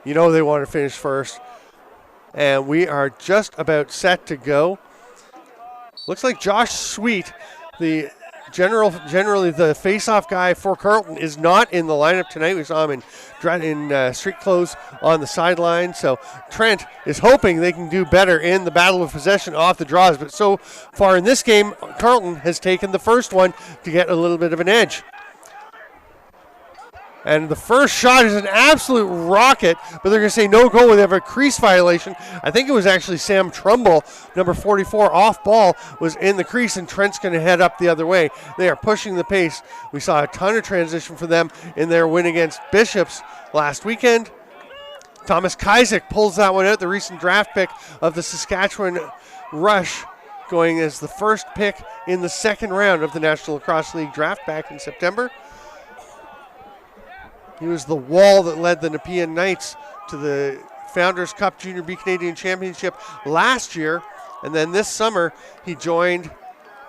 You know they want to finish first. And we are just about set to go. Looks like Josh Sweet, the generally the face-off guy for Carleton, is not in the lineup tonight. We saw him in street clothes on the sideline. So Trent is hoping they can do better in the battle of possession off the draws. But so far in this game, Carleton has taken the first one to get a little bit of an edge. And the first shot is an absolute rocket, but they're going to say no goal. They have a crease violation. I think it was actually Sam Trumbull, number 44, off ball, was in the crease, and Trent's going to head up the other way. They are pushing the pace. We saw a ton of transition for them in their win against Bishops last weekend. Thomas Kaisick pulls that one out, the recent draft pick of the Saskatchewan Rush, going as the first pick in the second round of the National Lacrosse League draft back in September. He was the wall that led the Nepean Knights to the Founders Cup Junior B Canadian Championship last year. And then this summer, he joined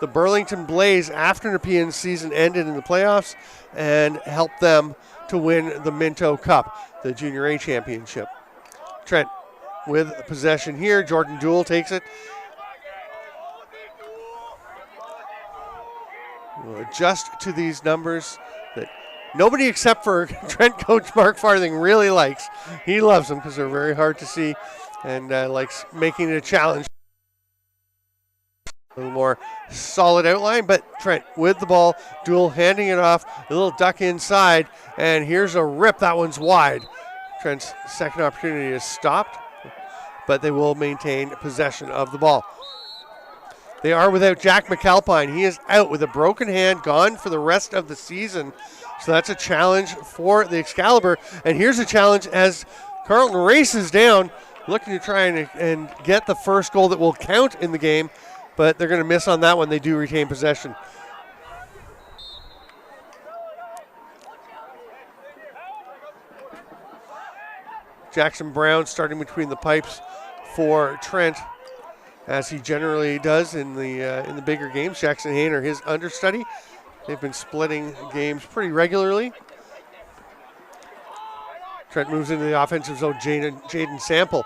the Burlington Blaze after Nepean's season ended in the playoffs and helped them to win the Minto Cup, the Junior A Championship. Trent with possession here. Jordan Jewell takes it. We'll adjust to these numbers that nobody except for Trent coach Mark Farthing really likes. He loves them because they're very hard to see and likes making it a challenge. A little more solid outline, but Trent with the ball, Jewell handing it off, a little duck inside, and here's a rip. That one's wide. Trent's second opportunity is stopped, but they will maintain possession of the ball. They are without Jack McAlpine. He is out with a broken hand, gone for the rest of the season. So that's a challenge for the Excalibur. And here's a challenge as Carleton races down, looking to try and get the first goal that will count in the game, but they're going to miss on that one. They do retain possession. Jackson Brown starting between the pipes for Trent, as he generally does in the bigger games. Jackson Hayner, his understudy. They've been splitting games pretty regularly. Trent moves into the offensive zone. Jaden Sample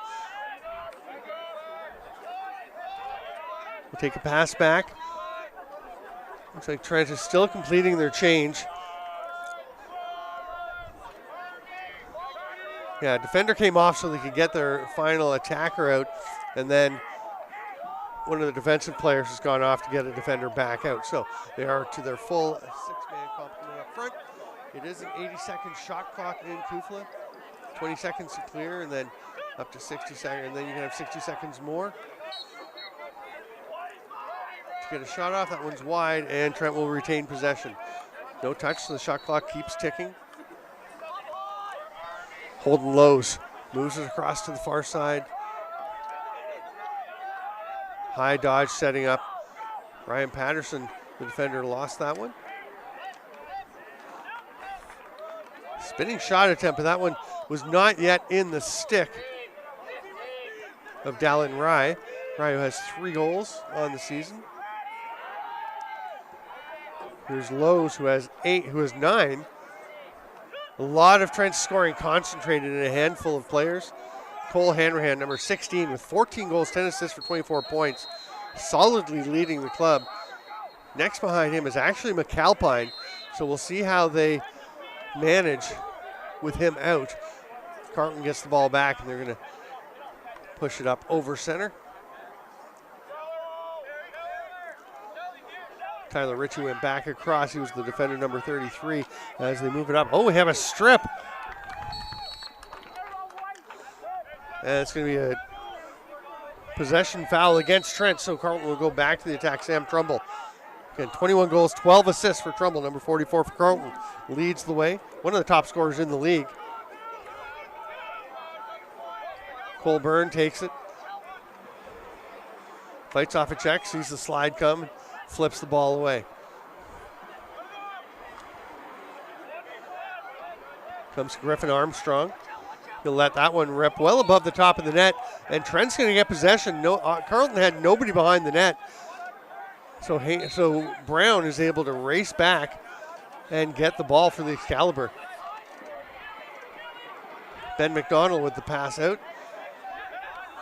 will take a pass back. Looks like Trent is still completing their change. Yeah, defender came off so they could get their final attacker out, and then one of the defensive players has gone off to get a defender back out. So they are to their full six-man complement up front. It is an 80-second shot clock in CUFLA. 20 seconds to clear, and then up to 60 seconds, and then you can have 60 seconds more to get a shot off. That one's wide, and Trent will retain possession. No touch, so the shot clock keeps ticking. Holden Lowe's moves it across to the far side. High dodge setting up. Ryan Patterson, the defender, lost that one. Spinning shot attempt, but that one was not yet in the stick of Dallin Rye. Rye, who has 3 goals on the season. Here's Lowe's, who has 9. A lot of Trent scoring concentrated in a handful of players. Cole Hanrahan, number 16, with 14 goals, 10 assists for 24 points, solidly leading the club. Next behind him is actually McAlpine, so we'll see how they manage with him out. Carleton gets the ball back, and they're going to push it up over center. Tyler Ritchie went back across. He was the defender, number 33, as they move it up. Oh, we have a strip. And it's going to be a possession foul against Trent, so Carleton will go back to the attack. Sam Trumbull. Again, 21 goals, 12 assists for Trumbull, number 44 for Carleton. Leads the way. One of the top scorers in the league. Cole Byrne takes it. Fights off a check, sees the slide come, flips the ball away. Comes Griffin Armstrong. He'll let that one rip well above the top of the net, and Trent's going to get possession. Carleton had nobody behind the net, so Brown is able to race back and get the ball for the Excalibur. Ben McDonald with the pass out.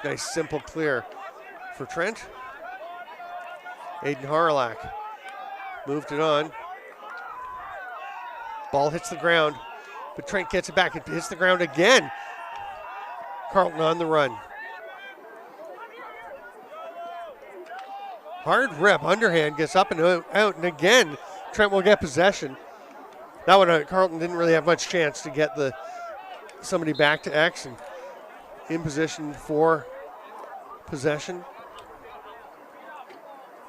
Nice simple clear for Trent. Aiden Harlack moved it on. Ball hits the ground, but Trent gets it back. It hits the ground again. Carleton on the run. Hard rip, underhand, gets up and out, and again, Trent will get possession. That one, Carleton didn't really have much chance to get somebody back to X and in position for possession.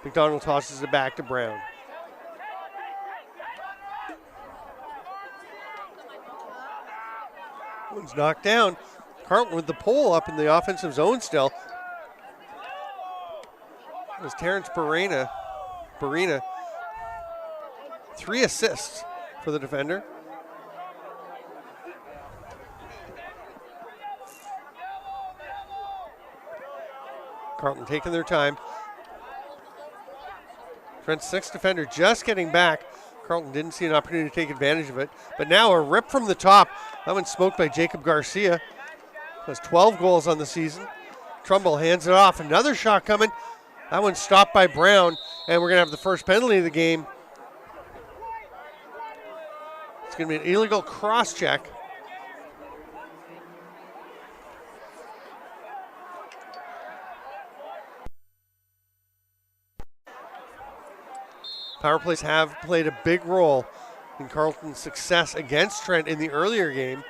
McDonald tosses it back to Brown. One's knocked down. Carleton with the pole up in the offensive zone still. It was Terrence Barina. 3 assists for the defender. Carleton taking their time. Trent's 6th defender just getting back. Carleton didn't see an opportunity to take advantage of it. But now a rip from the top. That one's smoked by Jacob Garcia. Has 12 goals on the season. Trumbull hands it off. Another shot coming. That one's stopped by Brown. And we're going to have the first penalty of the game. It's going to be an illegal cross check. Power plays have played a big role in Carleton's success against Trent in the earlier game.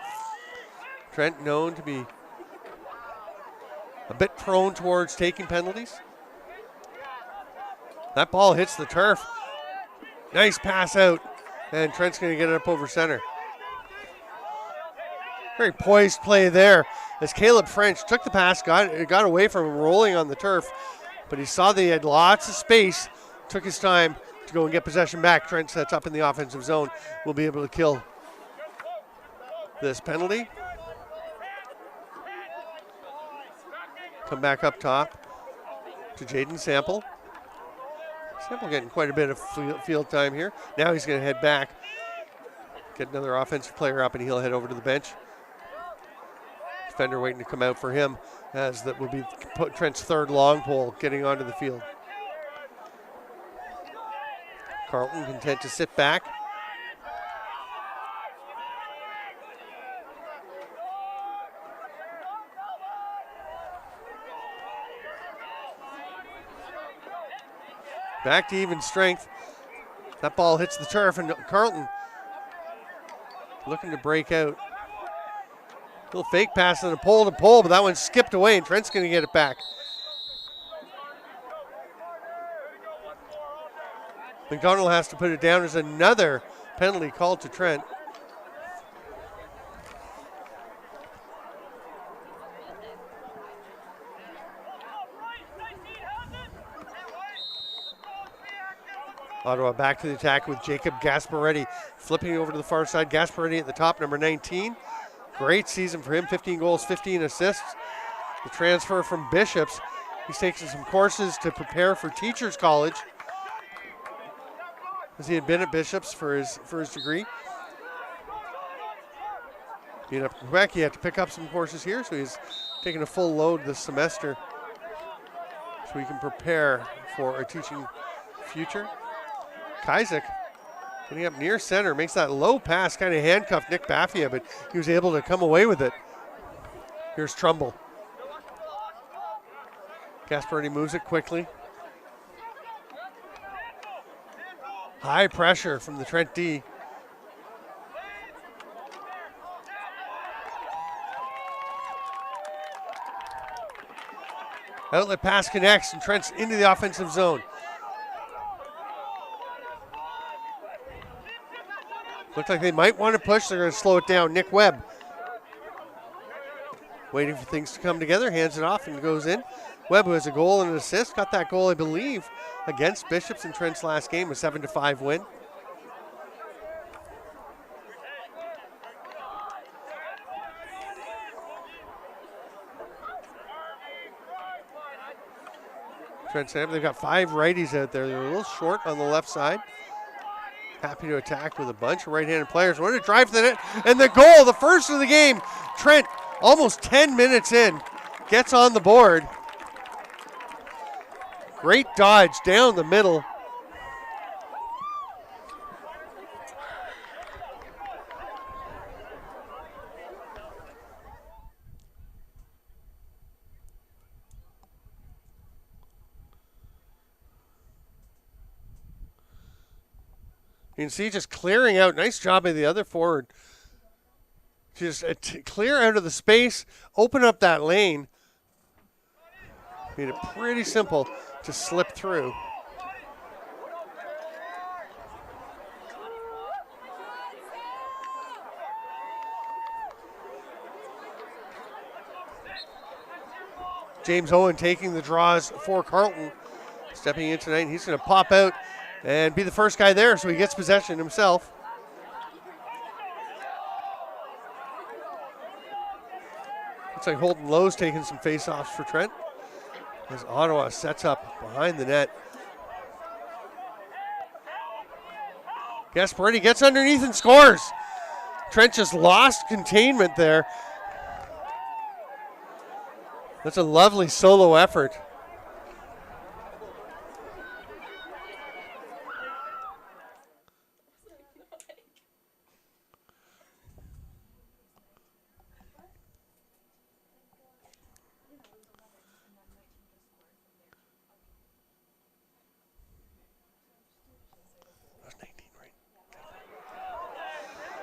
Trent known to be a bit prone towards taking penalties. That ball hits the turf. Nice pass out, and Trent's going to get it up over center. Very poised play there as Caleb French took the pass, got away from him rolling on the turf, but he saw that he had lots of space, took his time to go and get possession back. Trent sets up in the offensive zone. Will be able to kill this penalty. Come back up top to Jaden Sample. Sample getting quite a bit of field time here. Now he's going to head back, get another offensive player up, and he'll head over to the bench. Defender waiting to come out for him, as that will be Trent's 3rd long pole getting onto the field. Carleton content to sit back. Back to even strength. That ball hits the turf, and Carleton looking to break out. Little fake pass on a pole to pole, but that one skipped away, and Trent's going to get it back. McDonald has to put it down. There's another penalty called to Trent. Ottawa back to the attack with Jacob Gasparetti flipping over to the far side. Gasparetti at the top, number 19. Great season for him, 15 goals, 15 assists. The transfer from Bishops. He's taking some courses to prepare for Teachers College, as he had been at Bishops for his degree. Being up in Quebec, he had to pick up some courses here, so he's taking a full load this semester so he can prepare for a teaching future. Kaizek getting up near center, makes that low pass, kind of handcuffed Nick Baffia, but he was able to come away with it. Here's Trumbull. Gasparetti moves it quickly. High pressure from the Trent D. Outlet pass connects, and Trent's into the offensive zone. Looks like they might want to push. They're going to slow it down. Nick Webb waiting for things to come together. Hands it off and goes in. Webb, who has a goal and an assist, got that goal, I believe, against Bishops in Trent's last game, a 7-5 win. Trent Sam, they've got 5 righties out there. They're a little short on the left side. Happy to attack with a bunch of right-handed players. Wanted to drive to the net, and the goal, the first of the game. Trent almost 10 minutes in, gets on the board. Great dodge down the middle. You can see just clearing out. Nice job by the other forward. Just clear out of the space, open up that lane. Made it pretty simple to slip through. James Owen taking the draws for Carleton. Stepping in tonight, he's going to pop out and be the first guy there, so he gets possession himself. Looks like Holden Lowe's taking some face-offs for Trent, as Ottawa sets up behind the net. Gasparetti gets underneath and scores. Trent just lost containment there. That's a lovely solo effort.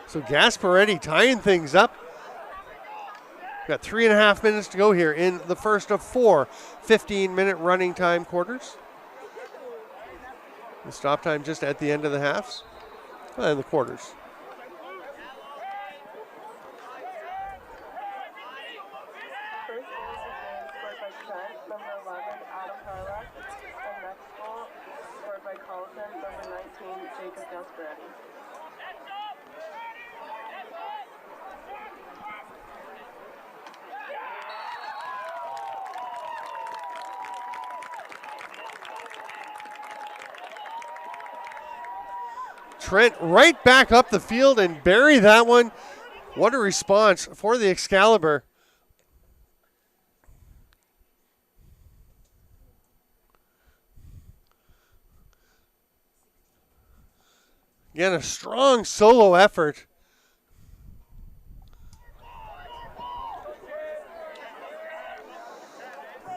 So Gasparetti tying things up. We've got 3.5 minutes to go here in the first of 4 15-minute running time quarters. The stop time just at the end of the halves and the quarters. First goal of the game scored by Trent, number 11, Adam Carleton, and next goal scored by Carleton, number 19, Jacob Gasparetti. Trent right back up the field and bury that one. What a response for the Excalibur. Again, a strong solo effort.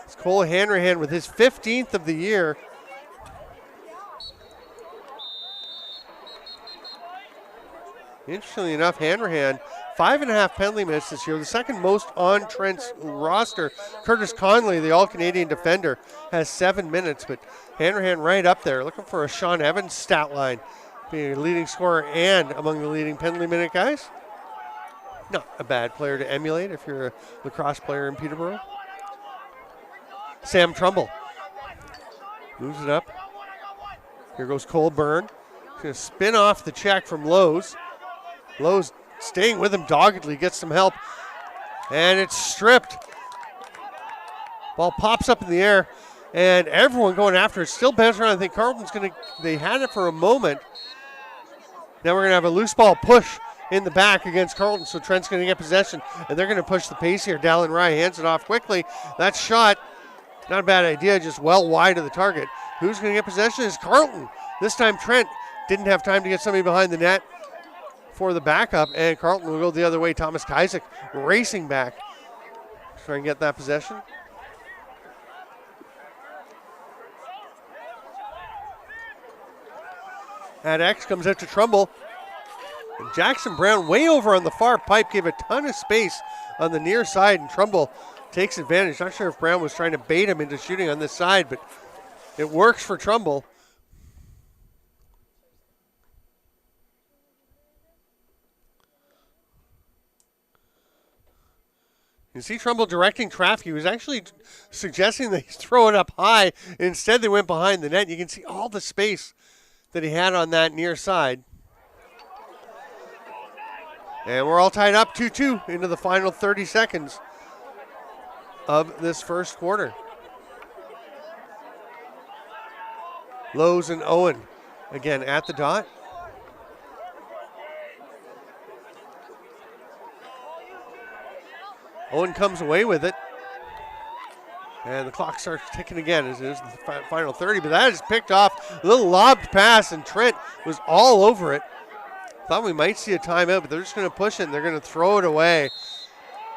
It's Cole Hanrahan with his 15th of the year. Interestingly enough, Hanrahan, 5.5 penalty minutes this year, the second most on Trent's roster. Curtis Conley, the All-Canadian defender, has 7 minutes, but Hanrahan right up there, looking for a Sean Evans stat line, being a leading scorer and among the leading penalty minute guys. Not a bad player to emulate if you're a lacrosse player in Peterborough. Sam Trumbull moves it up. Here goes Cole Byrne. He's going to spin off the check from Lowe's. Lowe's staying with him doggedly, gets some help, and it's stripped. Ball pops up in the air, and everyone going after it. Still bouncing around. I think Carleton's going to, they had it for a moment. Now we're going to have a loose ball push in the back against Carleton, so Trent's going to get possession, and they're going to push the pace here. Dallin Rye hands it off quickly. That shot, not a bad idea, just well wide of the target. Who's going to get possession is Carleton. This time Trent didn't have time to get somebody behind the net for the backup, and Carleton will go the other way. Thomas Kaisick racing back, try and get that possession. At X comes out to Trumbull. And Jackson Brown way over on the far pipe, gave a ton of space on the near side, and Trumbull takes advantage. Not sure if Brown was trying to bait him into shooting on this side, but it works for Trumbull. You see Trumbull directing traffic. He was actually suggesting that he's throw it up high. Instead, they went behind the net. You can see all the space that he had on that near side. And we're all tied up 2-2 into the final 30 seconds of this first quarter. Lowe's and Owen again at the dot. Owen comes away with it. And the clock starts ticking again as it is the final 30, but that is picked off. A little lobbed pass, and Trent was all over it. Thought we might see a timeout, but they're just going to push it, and they're going to throw it away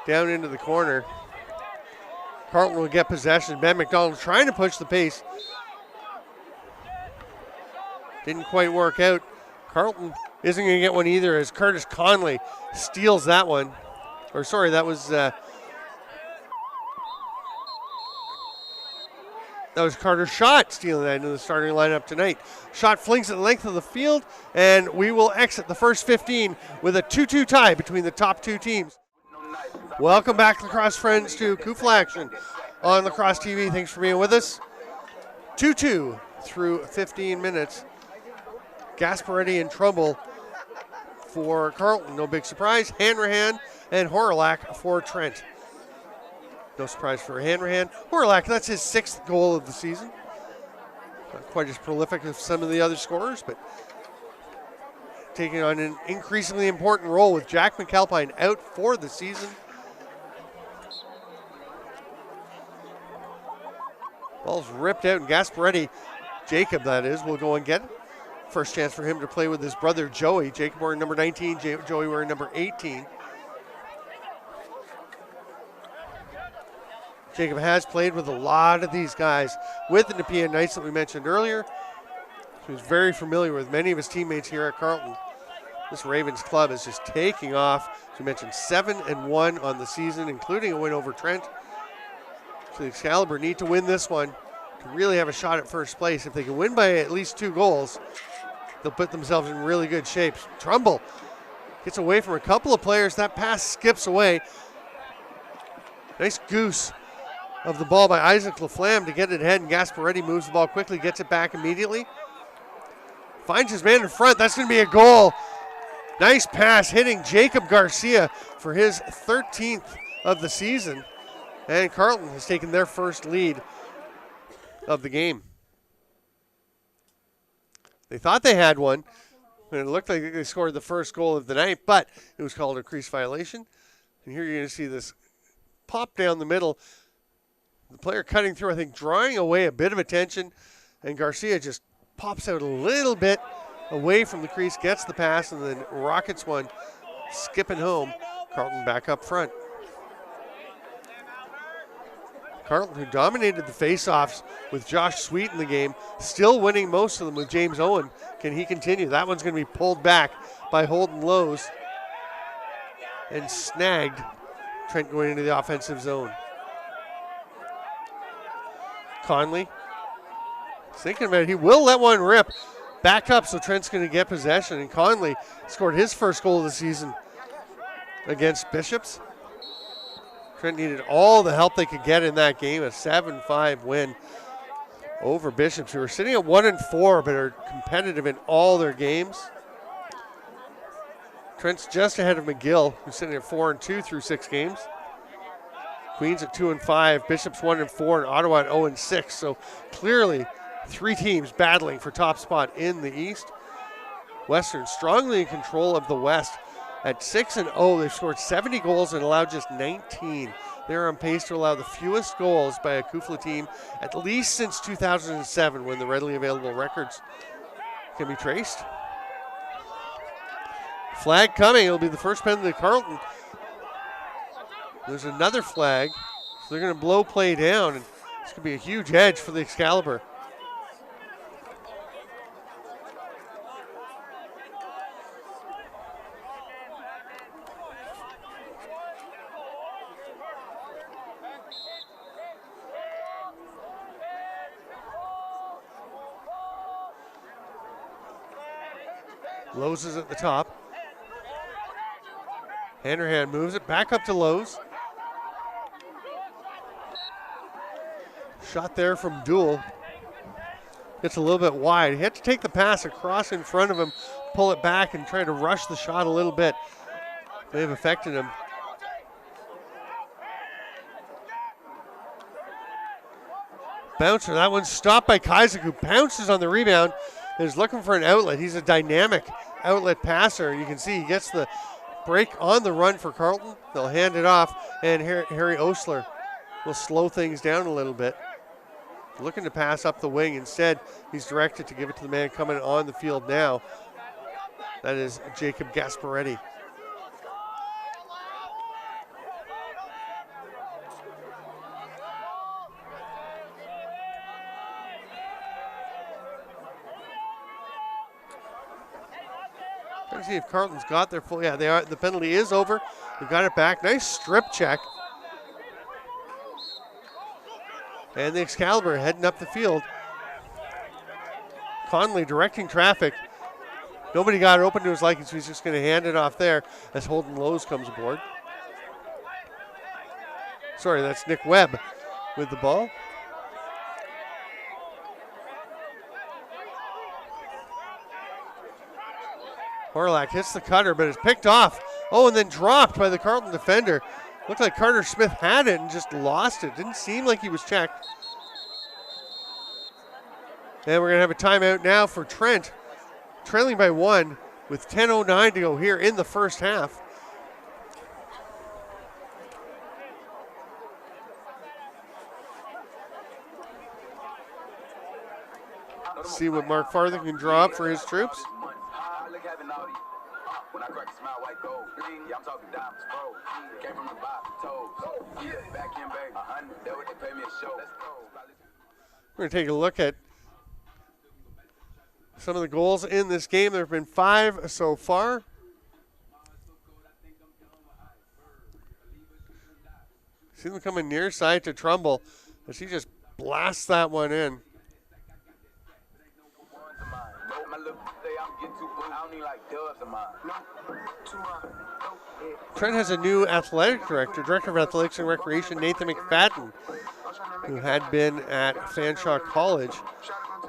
down into the corner. Carleton will get possession. Ben McDonald trying to push the pace. Didn't quite work out. Carleton isn't going to get one either as Curtis Conley steals that one. Or sorry, that was Carter Schott stealing that into the starting lineup tonight. Schott flings it the length of the field, and we will exit the first 15 with a 2-2 tie between the top two teams. Welcome back, Lacrosse friends, to CUFLA action on Lacrosse TV. Thanks for being with us. 2-2 through 15 minutes. Gasparetti and Trumbull for Carleton. No big surprise. Hanrahan and Horlack for Trent. No surprise for Hanrahan. Horlack, that's his 6th goal of the season. Not quite as prolific as some of the other scorers, but taking on an increasingly important role with Jack McAlpine out for the season. Ball's ripped out, and Gasparetti, Jacob that is, will go and get it. First chance for him to play with his brother Joey. Jacob wearing number 19, Joey wearing number 18. Jacob has played with a lot of these guys with the Nepean Knights that we mentioned earlier. He was very familiar with many of his teammates here at Carleton. This Ravens club is just taking off. As we mentioned, 7-1 on the season, including a win over Trent. So the Excalibur need to win this one to really have a shot at first place. If they can win by at least 2 goals, they'll put themselves in really good shape. Trumbull gets away from a couple of players. That pass skips away. Nice goose of the ball by Isaac Laflamme to get it ahead, and Gasparetti moves the ball quickly, gets it back immediately. Finds his man in front. That's going to be a goal. Nice pass hitting Jacob Garcia for his 13th of the season. And Carleton has taken their first lead of the game. They thought they had one, and it looked like they scored the first goal of the night, but it was called a crease violation. And here you're going to see this pop down the middle. The player cutting through, I think, drawing away a bit of attention, and Garcia just pops out a little bit away from the crease, gets the pass, and then rockets one, skipping home. Carleton back up front. Carleton, who dominated the faceoffs with Josh Sweet in the game, still winning most of them with James Owen. Can he continue? That one's going to be pulled back by Holden Lowe's and snagged. Trent going into the offensive zone. Conley, thinking about it, he will let one rip. Back up, so Trent's going to get possession, and Conley scored his first goal of the season against Bishops. Trent needed all the help they could get in that game, a 7-5 win over Bishops, who are sitting at 1-4, but are competitive in all their games. Trent's just ahead of McGill, who's sitting at 4-2 through 6 games. Queens at 2-5, Bishops 1-4, and Ottawa at 0-6. So clearly 3 teams battling for top spot in the East. Western strongly in control of the West. At 6-0, they've scored 70 goals and allowed just 19. They're on pace to allow the fewest goals by a CUFLA team at least since 2007, when the readily available records can be traced. Flag coming. It'll be the first penalty to Carleton. There's another flag, so they're going to blow play down, and it's going to be a huge edge for the Excalibur. Lowe's is at the top. Hanrahan moves it back up to Lowe's. Shot there from Duell. Gets a little bit wide. He had to take the pass across in front of him, pull it back, and try to rush the shot a little bit. May have affected him. Bouncer, that one's stopped by Kaizak, who pounces on the rebound and is looking for an outlet. He's a dynamic outlet passer. You can see he gets the break on the run for Carleton. They'll hand it off, and Harry Osler will slow things down a little bit. Looking to pass up the wing. Instead, he's directed to give it to the man coming on the field now. That is Jacob Gasparetti. Trying to see if Carleton's got their full. Yeah, they are. The penalty is over. They've got it back. Nice strip check. And the Excalibur heading up the field. Conley directing traffic. Nobody got it open to his liking, so he's just going to hand it off there as Holden Lowe's comes aboard. Sorry, that's Nick Webb with the ball. Horlak hits the cutter, but it's picked off. Oh, and then dropped by the Carleton defender. Looked like Carter Smith had it and just lost it. Didn't seem like he was checked. And we're going to have a timeout now for Trent, trailing by 1 with 10:09 to go here in the first half. Let's see what Mark Farthing can draw up for his troops. When I crack a smile, white gold. Yeah, I'm talking diamonds, bro. Came from the bottom, toes. Back in, baby. That would they pay me a show. We're going to take a look at some of the goals in this game. There have been 5 so far. See them coming near side to Trumbull as he just blasts that one in. Trent has a new athletic director of athletics and recreation, Nathan McFadden, who had been at Fanshawe College,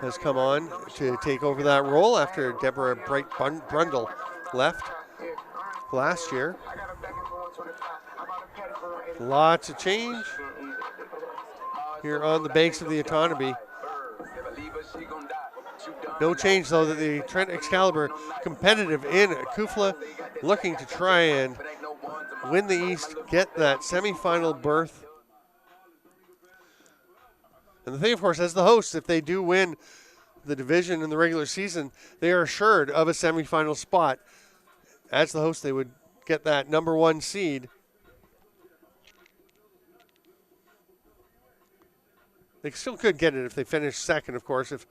has come on to take over that role after Deborah Bright Brundle left last year. Lots of change here on the banks of the Otonabee. No change, though, that the Trent Excalibur competitive in CUFLA, looking to try and win the East, get that semifinal berth. And the thing, of course, as the hosts, if they do win the division in the regular season, they are assured of a semifinal spot. As the host, they would get that number 1 seed. They still could get it if they finish second, of course. If,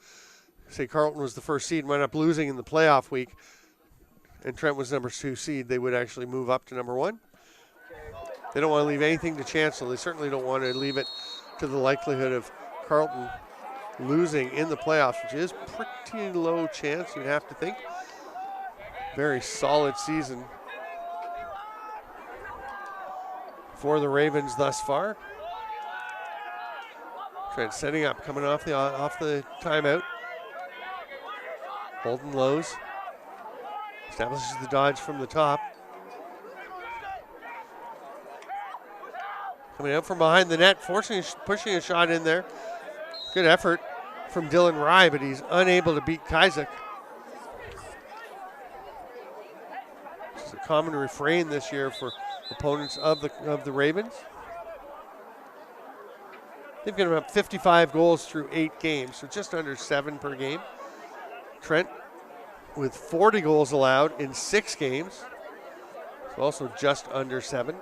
say, Carleton was the first seed and wound up losing in the playoff week, and Trent was number 2 seed, they would actually move up to number 1. They don't want to leave anything to chance, so they certainly don't want to leave it to the likelihood of Carleton losing in the playoffs, which is pretty low chance, you'd have to think. Very solid season for the Ravens thus far. Trent setting up, coming off the timeout. Holden Lowe's establishes the dodge from the top. Coming out from behind the net, forcing, pushing a shot in there. Good effort from Dylan Rye, but he's unable to beat Kaizak. It's a common refrain this year for opponents of the Ravens. They've given up 55 goals through 8 games, so just under 7 per game. Trent with 40 goals allowed in 6 games, so also just under 7.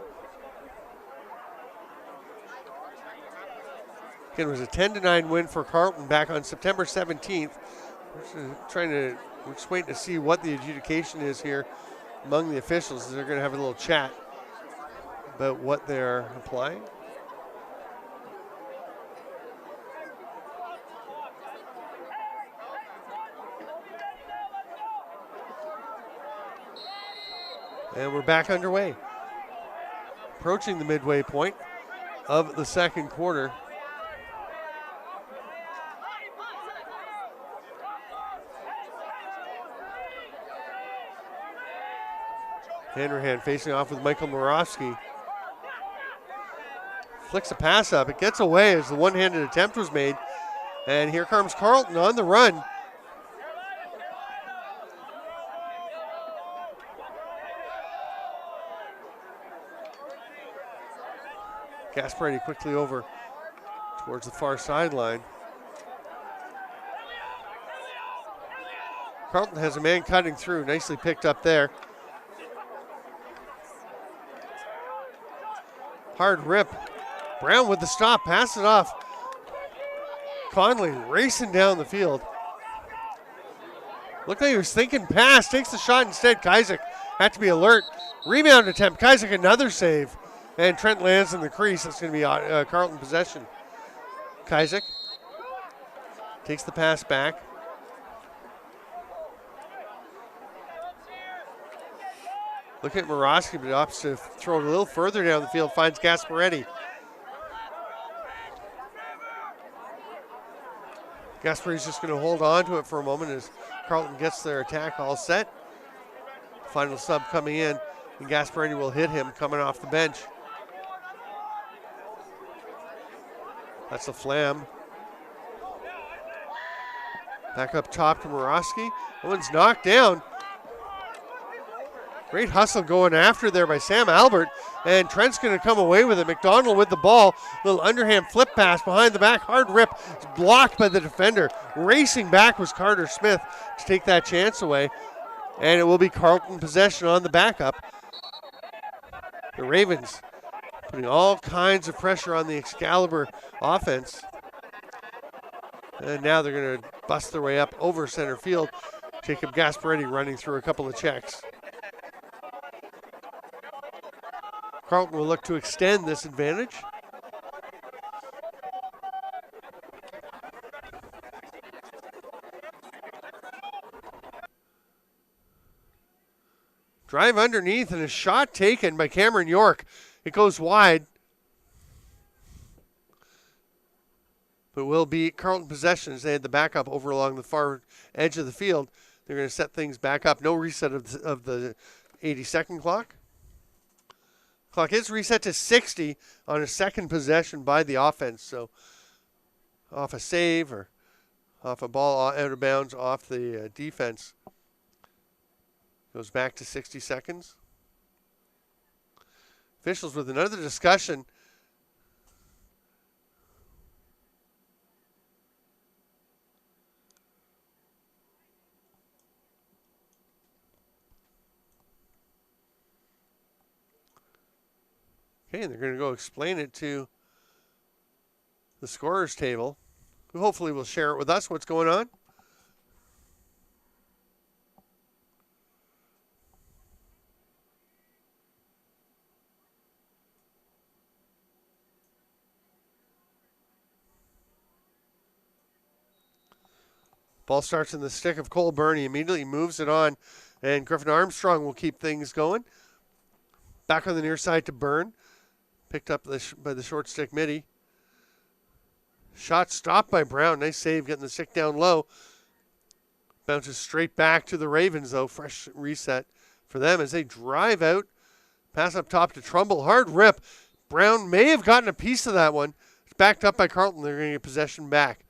Again, it was a 10-9 win for Carleton back on September 17th. We're just waiting to see what the adjudication is here among the officials. They're going to have a little chat about what they're applying. And we're back underway. Approaching the midway point of the second quarter. Hanrahan facing off with Michael Moravsky. Flicks a pass up. It gets away as the one-handed attempt was made. And here comes Carleton on the run. Gasparetti quickly over towards the far sideline. Carleton has a man cutting through. Nicely picked up there. Hard rip. Brown with the stop. Pass it off. Conley racing down the field. Looked like he was thinking pass. Takes the shot instead. Kaizek had to be alert. Rebound attempt. Kaizek another save. And Trent lands in the crease. That's going to be Carleton possession. Kaizek takes the pass back. Look at Morosky, but opts to throw it a little further down the field. Finds Gasparetti. Gasparetti's just going to hold on to it for a moment as Carleton gets their attack all set. Final sub coming in, and Gasparetti will hit him coming off the bench. That's a flam. Back up top to Morosky. That one's knocked down. Great hustle going after there by Sam Albert, and Trent's going to come away with it. McDonald with the ball. Little underhand flip pass behind the back. Hard rip. It's blocked by the defender. Racing back was Carter Smith to take that chance away, and it will be Carleton possession on the backup. The Ravens putting all kinds of pressure on the Excalibur offense. And now they're going to bust their way up over center field. Jacob Gasparetti running through a couple of checks. Carleton will look to extend this advantage. Drive underneath and a shot taken by Cameron York. It goes wide. But will be Carleton possession as they had the backup over along the far edge of the field. They're going to set things back up. No reset of the 80-second clock. Clock is reset to 60 on a second possession by the offense. So off a save or off a ball out of bounds off the defense. Goes back to 60 seconds. Officials with another discussion. Okay, and they're going to go explain it to the scorer's table, who hopefully will share it with us, what's going on. Ball starts in the stick of Cole Byrne. He immediately moves it on, and Griffin Armstrong will keep things going. Back on the near side to Byrne. Picked up by the short stick midi. Shot stopped by Brown. Nice save getting the stick down low. Bounces straight back to the Ravens, though. Fresh reset for them as they drive out. Pass up top to Trumbull. Hard rip. Brown may have gotten a piece of that one. It's backed up by Carleton. They're going to get possession back.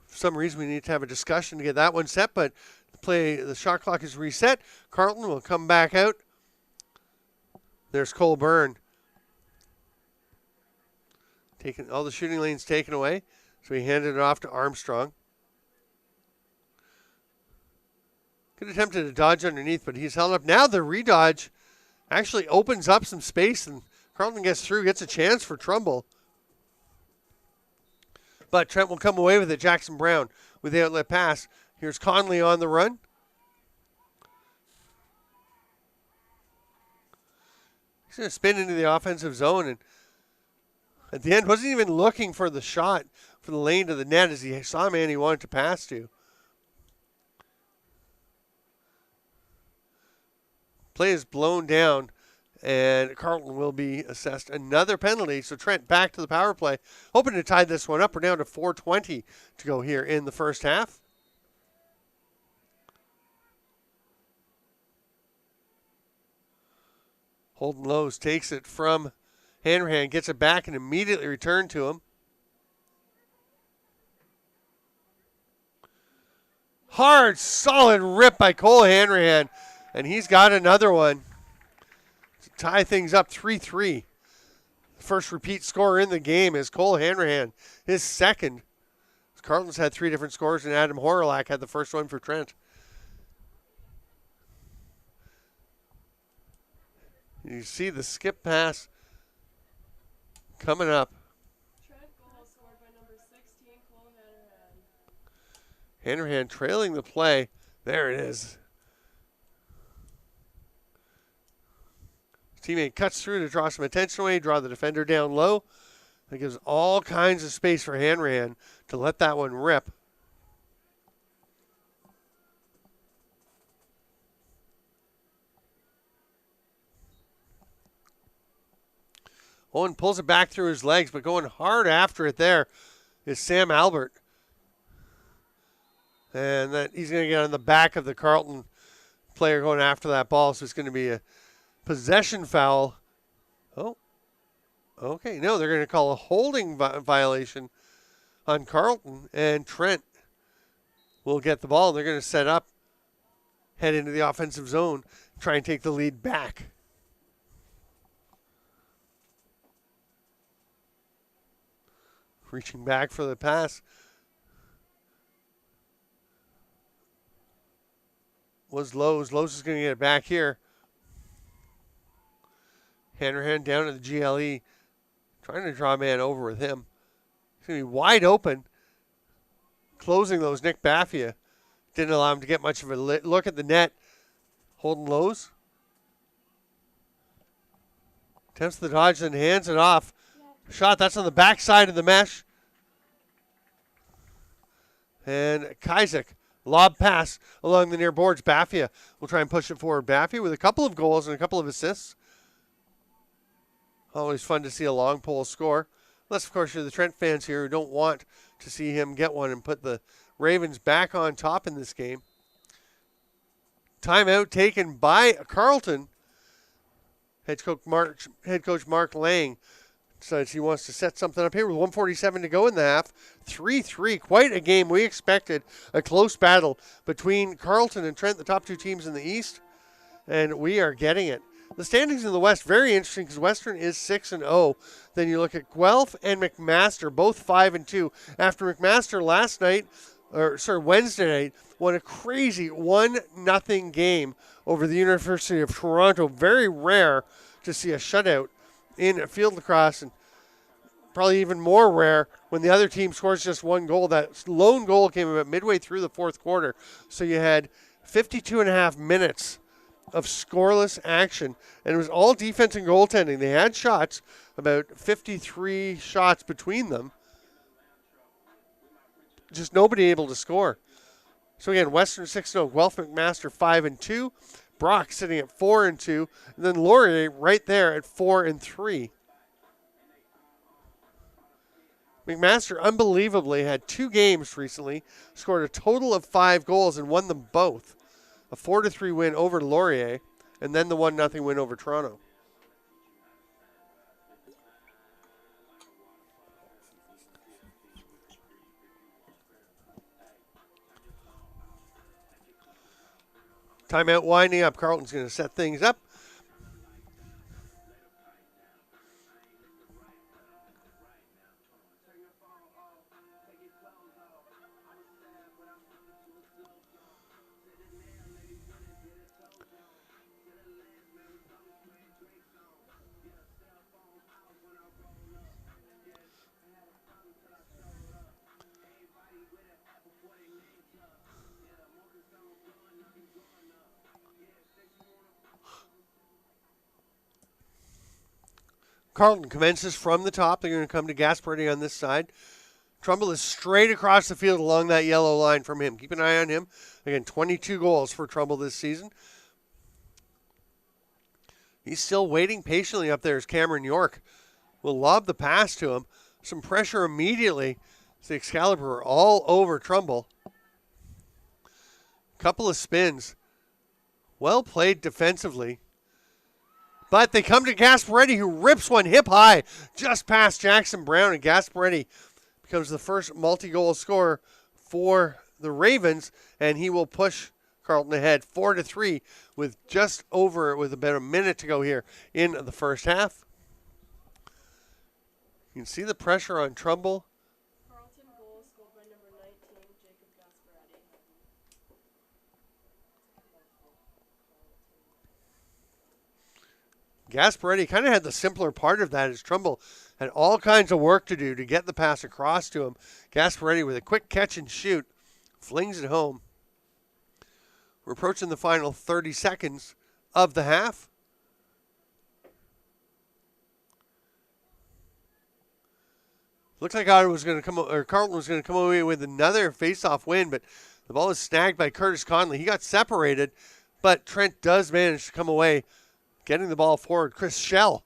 For some reason, we need to have a discussion to get that one set, but the shot clock is reset. Carleton will come back out. There's Cole Byrne. Taking all the shooting lanes taken away, so he handed it off to Armstrong. Could have attempted to dodge underneath, but he's held up. Now the redodge actually opens up some space, and Carleton gets through, gets a chance for Trumbull. But Trent will come away with it. Jackson Brown with the outlet pass. Here's Conley on the run. He's going to spin into the offensive zone, and at the end wasn't even looking for the shot for the lane to the net as he saw a man he wanted to pass to. Play is blown down, and Carleton will be assessed another penalty. So Trent back to the power play, hoping to tie this one up. We're down to 4:20 to go here in the first half. Holden Lowe's takes it from Hanrahan, gets it back and immediately returned to him. Hard, solid rip by Cole Hanrahan. And he's got another one to tie things up 3-3. First repeat scorer in the game is Cole Hanrahan, his second. Carleton's had 3 different scores, and Adam Horlak had the first one for Trent. You see the skip pass coming up. Trent goal scored by number 16, Cole Hanrahan. Hanrahan trailing the play. There it is. Teammate cuts through to draw some attention away, draw the defender down low. That gives all kinds of space for Hanrahan to let that one rip. Owen pulls it back through his legs, but going hard after it there is Sam Albert. And that he's going to get on the back of the Carleton player going after that ball, so it's going to be a possession foul. Oh, okay. No, they're going to call a holding violation on Carleton, and Trent will get the ball. They're going to set up, head into the offensive zone, try and take the lead back. Reaching back for the pass was Lowe's. Lowe's is going to get it back here. Hanrahan down to the GLE, trying to draw a man over with him. He's going to be wide open. Closing those, Nick Baffia didn't allow him to get much of a look at the net. Holding Lowe's. Attempts the dodge and hands it off. Shot, that's on the backside of the mesh. And Kaizek, lob pass along the near boards. Baffia will try and push it forward. Baffia with a couple of goals and a couple of assists. Always fun to see a long pole score. Unless, of course, you're the Trent fans here who don't want to see him get one and put the Ravens back on top in this game. Timeout taken by Carleton. Head coach Mark Lang decides he wants to set something up here with 1:47 to go in the half. 3-3, quite a game. We expected a close battle between Carleton and Trent, the top 2 teams in the East, and we are getting it. The standings in the West, very interesting because Western is 6-0. Then you look at Guelph and McMaster, both 5-2. After McMaster Wednesday night, won a crazy 1-0 game over the University of Toronto. Very rare to see a shutout in field lacrosse, and probably even more rare when the other team scores just 1 goal. That lone goal came about midway through the 4th quarter. So you had 52.5 minutes of scoreless action, and it was all defense and goaltending. They had shots, about 53 shots between them. Just nobody able to score. So again, Western 6-0, Guelph McMaster 5-2, Brock sitting at 4-2, and then Laurier right there at 4-3. McMaster unbelievably had 2 games recently, scored a total of 5 goals and won them both. A 4-3 win over Laurier, and then the 1-0 win over Toronto. Timeout winding up. Carleton's going to set things up. Carleton commences from the top. They're going to come to Gasparetti on this side. Trumbull is straight across the field along that yellow line from him. Keep an eye on him. Again, 22 goals for Trumbull this season. He's still waiting patiently up there as Cameron York will lob the pass to him. Some pressure immediately. The Excalibur are all over Trumbull. Couple of spins. Well played defensively. But they come to Gasparetti, who rips one hip high just past Jackson Brown, and Gasparetti becomes the first multi-goal scorer for the Ravens, and he will push Carleton ahead 4-3 with about a minute to go here in the first half. You can see the pressure on Trumbull. Carleton goal scored by number 19, Jacob Gasparetti kind of had the simpler part of that as Trumbull had all kinds of work to do to get the pass across to him. Gasparetti with a quick catch and shoot flings it home. We're approaching the final 30 seconds of the half. Looks like Carleton was going to come away with another face-off win, but the ball is snagged by Curtis Conley. He got separated, but Trent does manage to come away, getting the ball forward. Chris Schell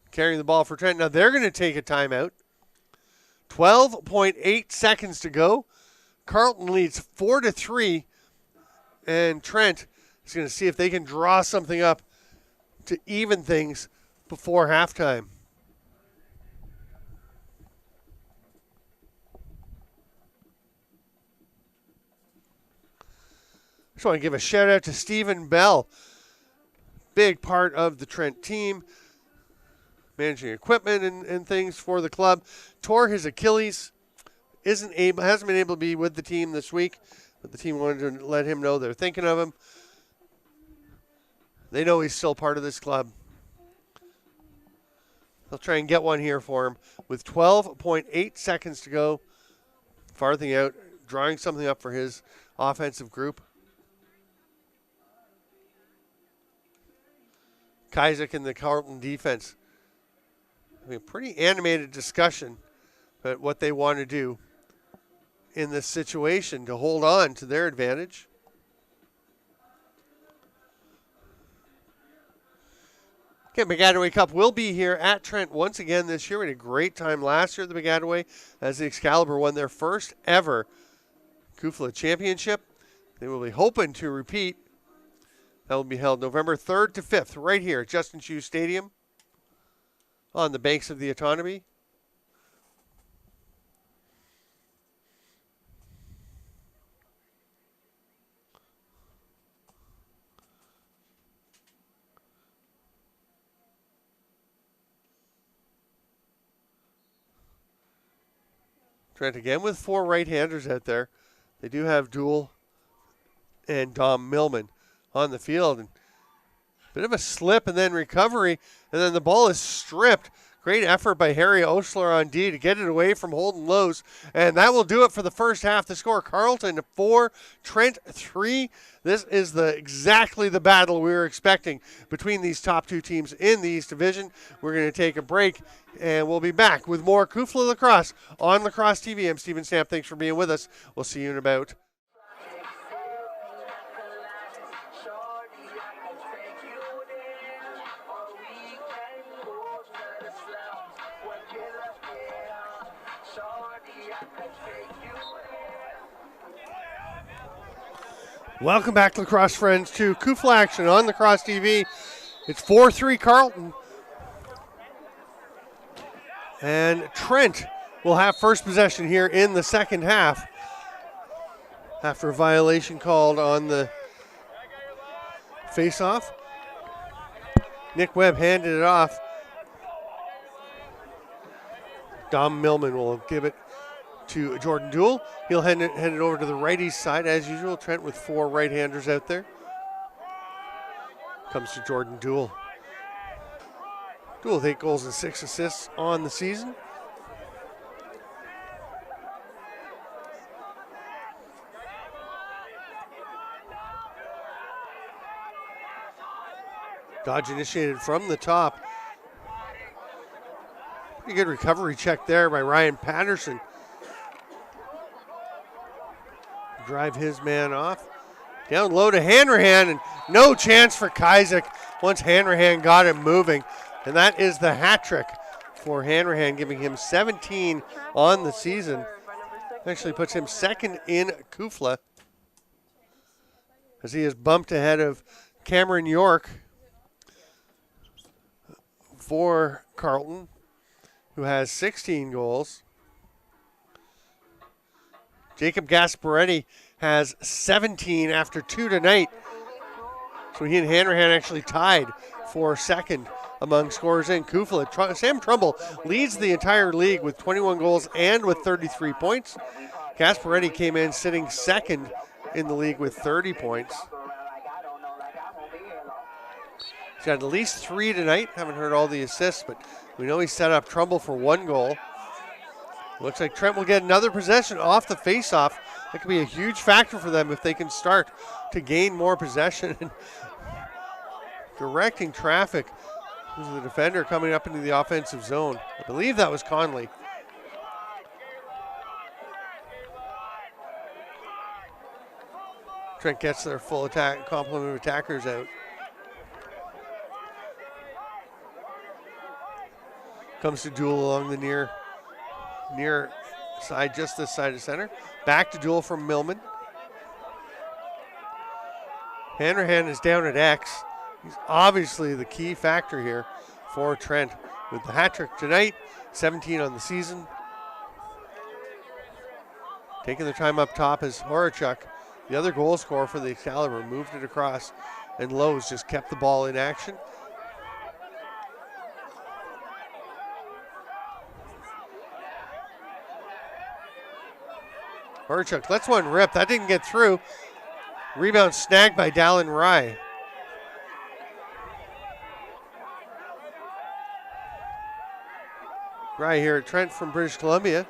carrying the ball for Trent. Now they're going to take a timeout. 12.8 seconds to go. Carleton leads 4-3, and Trent is going to see if they can draw something up to even things before halftime. Just want to give a shout out to Stephen Bell, big part of the Trent team, managing equipment and things for the club. Tore his Achilles, hasn't been able to be with the team this week, but the team wanted to let him know they're thinking of him. They know he's still part of this club. They'll try and get one here for him with 12.8 seconds to go. Farthing out, drawing something up for his offensive group. Kaizak and the Carleton defense. A pretty animated discussion about what they want to do in this situation to hold on to their advantage. Okay, Megadoway Cup will be here at Trent once again this year. We had a great time last year at the Megadoway as the Excalibur won their first ever CUFLA championship. They will be hoping to repeat. That will be held November 3rd to 5th right here at Justin Hughes Stadium on the banks of the Otonabee. Trent again with 4 right-handers out there. They do have Duel and Dom Millman on the field. And bit of a slip and then recovery, and then the ball is stripped. Great effort by Harry Osler on D to get it away from Holden Lowe's. And that will do it for the first half. The score, Carleton 4, Trent 3. This is exactly the battle we were expecting between these top two teams in the East Division. We're going to take a break, and we'll be back with more CUFLA Lacrosse on Lacrosse TV. I'm Steven Stamp. Thanks for being with us. We'll see you in about. Welcome back, Lacrosse friends, to CUFLA action on Lacrosse TV. It's 4-3 Carleton. And Trent will have first possession here in the second half after a violation called on the face-off. Nick Webb handed it off. Dom Millman will give it to Jordan Duel. He'll hand it over to the righty side as usual. Trent with 4 right-handers out there. Comes to Jordan Duel. Duel with 8 goals and 6 assists on the season. Dodge initiated from the top. Pretty good recovery check there by Ryan Patterson. Drive his man off. Down low to Hanrahan, and no chance for Kaizak once Hanrahan got him moving. And that is the hat trick for Hanrahan, giving him 17 on the season. Actually puts him second in CUFLA as he is bumped ahead of Cameron York for Carleton, who has 16 goals. Jacob Gasparetti has 17 after 2 tonight. So he and Hanrahan actually tied for second among scorers in CUFLA. Sam Trumbull leads the entire league with 21 goals and with 33 points. Gasparetti came in sitting second in the league with 30 points. He's got at least 3 tonight. Haven't heard all the assists, but we know he set up Trumbull for 1 goal. Looks like Trent will get another possession off the faceoff. That could be a huge factor for them if they can start to gain more possession and directing traffic. This is the defender coming up into the offensive zone. I believe that was Conley. Trent gets their full attack complement of attackers out. Comes to Duel along the near side, just this side of center. Back to Duel from Millman. Hanrahan is down at X. He's obviously the key factor here for Trent with the hat trick tonight, 17 on the season. Taking their time up top is Horachuk, the other goal scorer for the Excalibur, moved it across, and Lowe's just kept the ball in action. Horachuk lets one rip. That didn't get through. Rebound snagged by Dallin Rye. Rye here at Trent from British Columbia.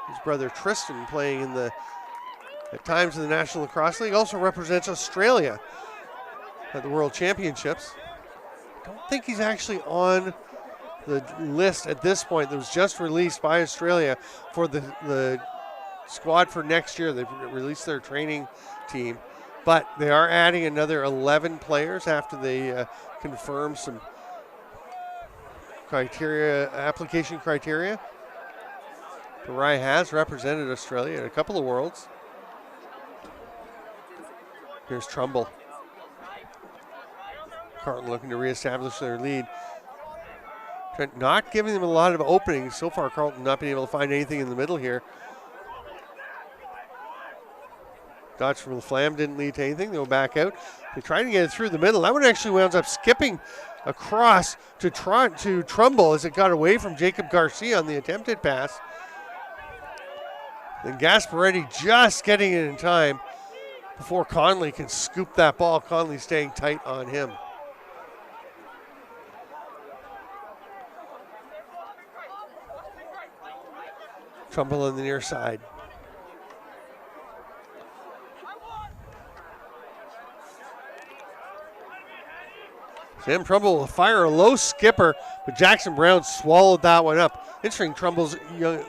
His brother Tristan playing at times in the National Lacrosse League. Also represents Australia at the World Championships. I don't think he's actually on the list at this point that was just released by Australia for the squad for next year. They've released their training team, but they are adding another 11 players after they confirm some application criteria. Barai has represented Australia at a couple of Worlds. Here's Trumbull. Carleton looking to reestablish their lead. Trent not giving them a lot of openings. So far, Carleton not being able to find anything in the middle here. Dodge from the Flam didn't lead to anything. They'll back out. They tried to get it through the middle. That one actually winds up skipping across to Trumbull as it got away from Jacob Garcia on the attempted pass. Then Gasparetti just getting it in time before Conley can scoop that ball. Conley staying tight on him. Trumbull on the near side. Sam Trumbull will fire a low skipper, but Jackson Brown swallowed that one up. Interesting, Trumbull's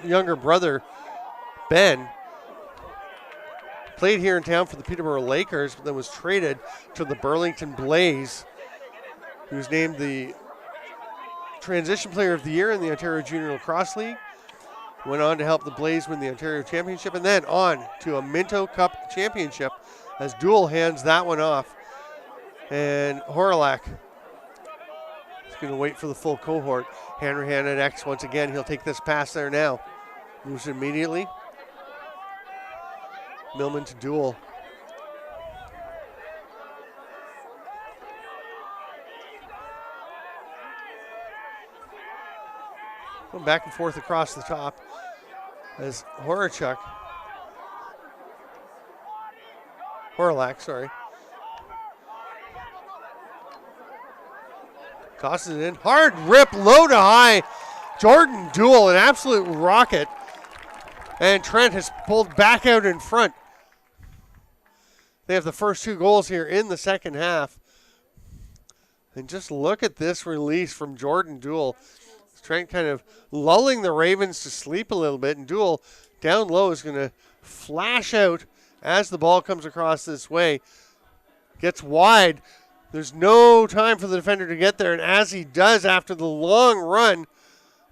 younger brother, Ben, played here in town for the Peterborough Lakers, but then was traded to the Burlington Blaze. He was named the Transition Player of the Year in the Ontario Junior Lacrosse League. Went on to help the Blaze win the Ontario Championship, and then on to a Minto Cup Championship as Duel hands that one off. And Horalak is going to wait for the full cohort. Hanrahan at X once again. He'll take this pass there now. Moves immediately. Millman to Duel. Going back and forth across the top as Horalak, sorry. Tosses it in. Hard rip, low to high. Jordan Duel, an absolute rocket. And Trent has pulled back out in front. They have the first 2 goals here in the second half. And just look at this release from Jordan Duel. Trent kind of lulling the Ravens to sleep a little bit. And Duel down low is going to flash out as the ball comes across this way. Gets wide. There's no time for the defender to get there. And as he does after the long run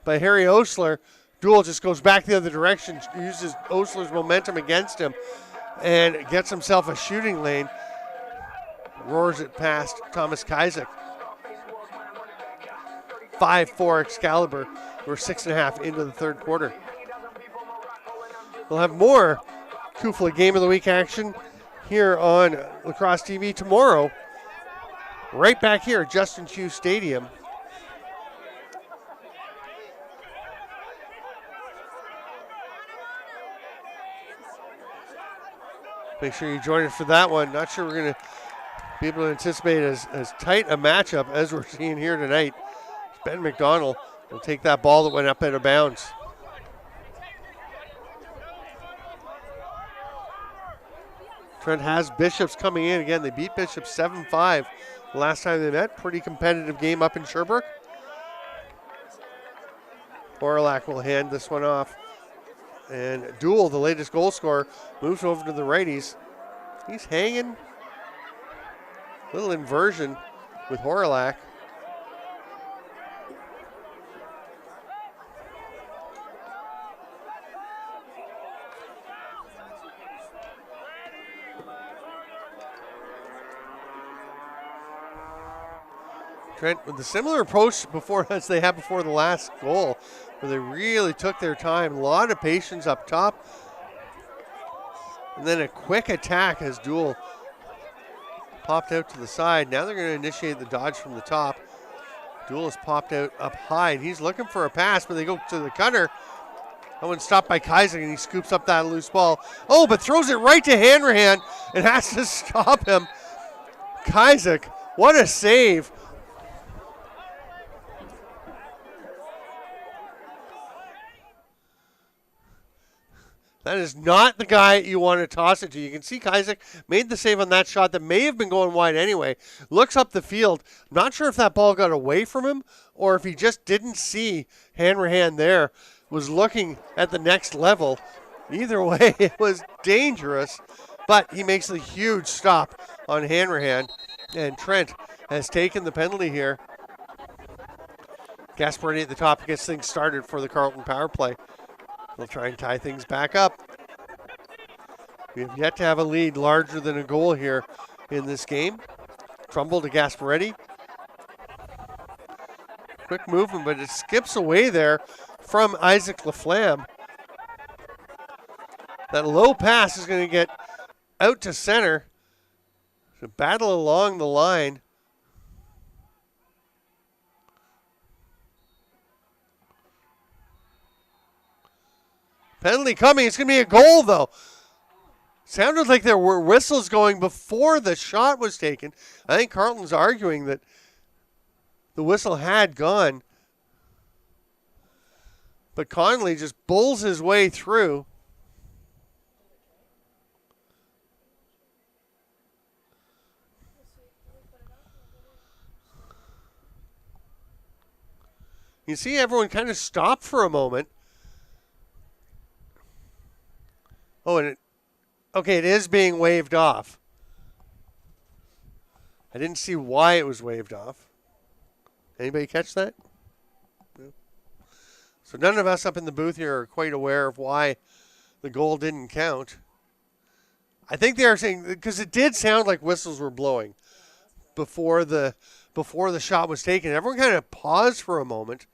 by Harry Osler, Duel just goes back the other direction, uses Osler's momentum against him, and gets himself a shooting lane. Roars it past Thomas Kizek. 5-4 Excalibur. We're 6.5 into the third quarter. We'll have more CUFLA Game of the Week action here on Lacrosse TV tomorrow, right back here at Justin Hughes Stadium. Make sure you join us for that one. Not sure we're going to be able to anticipate as tight a matchup as we're seeing here tonight. Ben McDonald will take that ball that went up out of bounds. Trent has Bishops coming in. Again, they beat Bishops 7-5 the last time they met. Pretty competitive game up in Sherbrooke. Orlac will hand this one off. And Duel, the latest goal scorer, moves over to the righties. He's hanging. Little inversion with Horlac. Trent with a similar approach before as they had before the last goal, where they really took their time. A lot of patience up top. And then a quick attack as Duel popped out to the side. Now they're going to initiate the dodge from the top. Duel has popped out up high, and he's looking for a pass, but they go to the cutter. That one's stopped by Kaiser, and he scoops up that loose ball. Oh, but throws it right to Hanrahan and has to stop him. Kaiser, what a save. That is not the guy you want to toss it to. You can see Kaiser made the save on that shot that may have been going wide anyway. Looks up the field. Not sure if that ball got away from him or if he just didn't see Hanrahan there. Was looking at the next level. Either way, it was dangerous. But he makes a huge stop on Hanrahan. And Trent has taken the penalty here. Gasparetti at the top gets things started for the Carleton power play. They'll try and tie things back up. We have yet to have a lead larger than a goal here in this game. Trumbull to Gasparetti. Quick movement, but it skips away there from Isaac Laflamme. That low pass is going to get out to center. So battle along the line. Penalty coming. It's going to be a goal, though. Sounded like there were whistles going before the shot was taken. I think Carleton's arguing that the whistle had gone. But Conley just bulls his way through. You see everyone kind of stop for a moment. Oh, and it is being waved off. I didn't see why it was waved off. Anybody catch that? No. So none of us up in the booth here are quite aware of why the goal didn't count. I think they are saying, because it did sound like whistles were blowing before the shot was taken. Everyone kind of paused for a moment,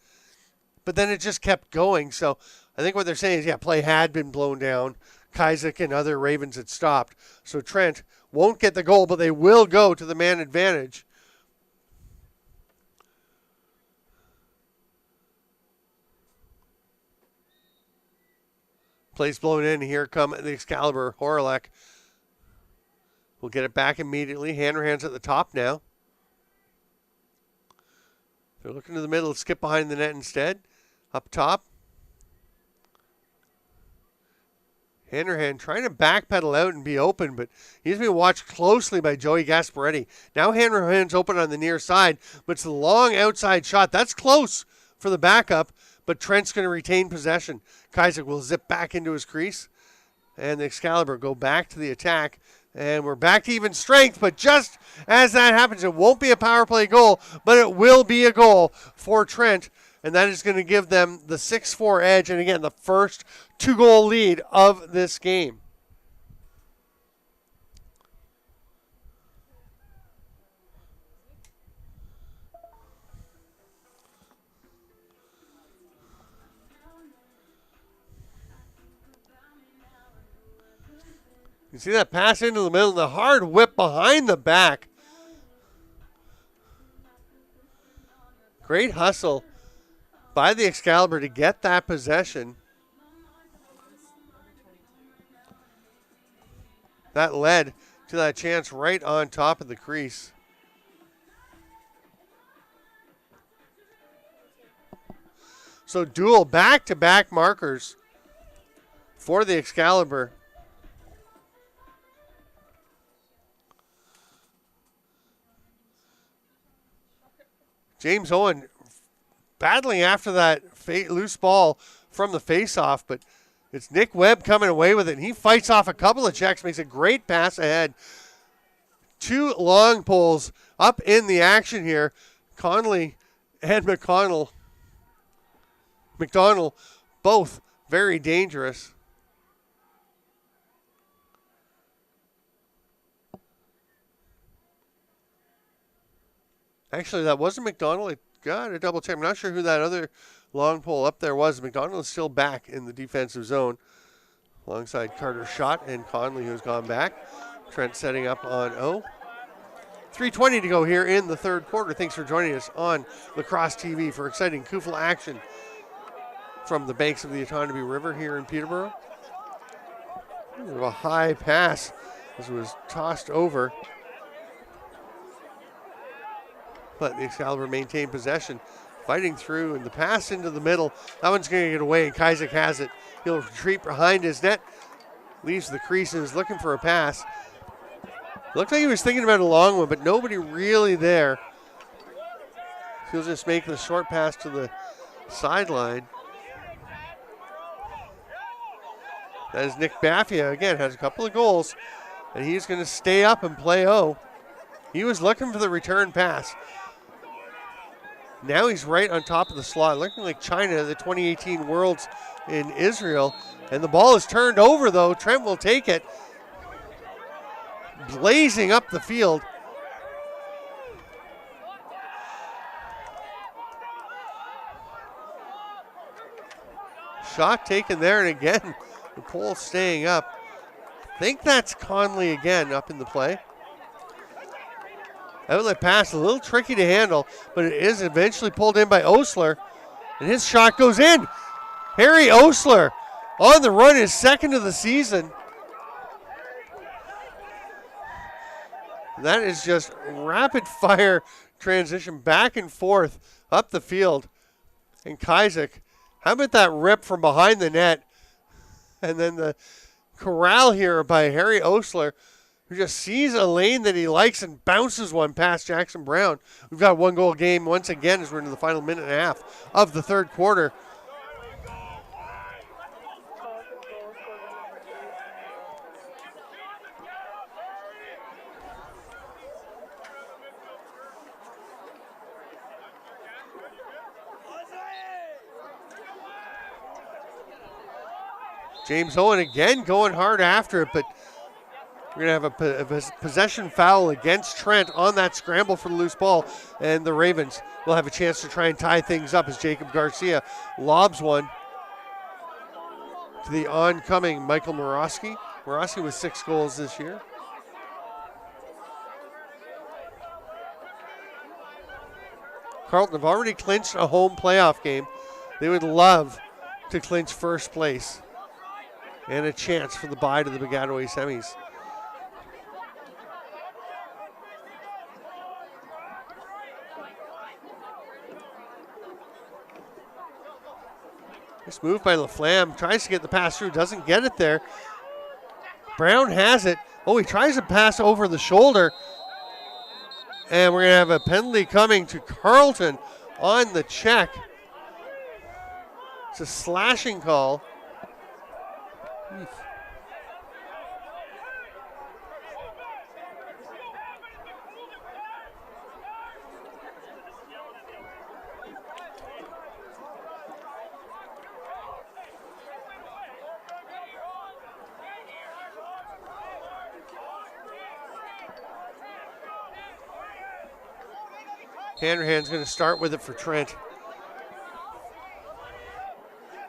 but then it just kept going. So I think what they're saying is, yeah, play had been blown down. Kaiser and other Ravens had stopped. So Trent won't get the goal, but they will go to the man advantage. Plays blown in. Here come the Excalibur. Horlac will get it back immediately. Hanrahan's at the top now. They're looking to the middle. Skip behind the net instead. Up top. Hanrahan trying to backpedal out and be open, but he's being watched closely by Joey Gasparetti. Now Hanrahan's open on the near side, but it's a long outside shot. That's close for the backup, but Trent's going to retain possession. Kaiser will zip back into his crease, and the Excalibur go back to the attack, and we're back to even strength, but just as that happens, it won't be a power play goal, but it will be a goal for Trent. And that is going to give them the 6-4 edge. And again, the first 2-goal lead of this game. You see that pass into the middle, the hard whip behind the back. Great hustle by the Excalibur to get that possession. That led to that chance right on top of the crease. So dual back-to-back markers for the Excalibur. James Owen battling after that loose ball from the face-off, but it's Nick Webb coming away with it, and he fights off a couple of checks, makes a great pass ahead. 2 long poles up in the action here. Conley and McDonald, both very dangerous. Actually, that wasn't McDonald. It got a double check. I'm not sure who that other long pole up there was. McDonald is still back in the defensive zone alongside Carter Schott and Conley, who's gone back. Trent setting up on O. 3:20 to go here in the third quarter. Thanks for joining us on Lacrosse TV for exciting CUFLA action from the banks of the Otonabee River here in Peterborough. A high pass as it was tossed over. But the Excalibur maintained possession, fighting through, and the pass into the middle. That one's going to get away, and Kaizek has it. He'll retreat behind his net, leaves the crease, and is looking for a pass. Looked like he was thinking about a long one, but nobody really there. He'll just make the short pass to the sideline. That is Nick Baffia, again, has a couple of goals, and he's going to stay up and play O. He was looking for the return pass. Now he's right on top of the slot, looking like China, the 2018 Worlds in Israel. And the ball is turned over, though. Trent will take it. Blazing up the field. Shot taken there, and again, the pole staying up. I think that's Conley again up in the play. Outlet pass, a little tricky to handle, but it is eventually pulled in by Osler, and his shot goes in. Harry Osler on the run, his second of the season. And that is just rapid fire transition back and forth up the field. And Kaizek, how about that rip from behind the net? And then the corral here by Harry Osler, who just sees a lane that he likes and bounces one past Jackson Brown. We've got 1-goal game once again as we're into the final minute and a half of the third quarter. James Owen again going hard after it, but we're going to have a possession foul against Trent on that scramble for the loose ball, and the Ravens will have a chance to try and tie things up as Jacob Garcia lobs one to the oncoming Michael Morosky. Morosky with 6 goals this year. Carleton have already clinched a home playoff game. They would love to clinch first place and a chance for the bye to the Piscataway semis. This move by LaFlamme, tries to get the pass through, doesn't get it there. Brown has it. Oh, he tries to pass over the shoulder. And we're going to have a penalty coming to Carleton on the check. It's a slashing call. Hanrahan's going to start with it for Trent.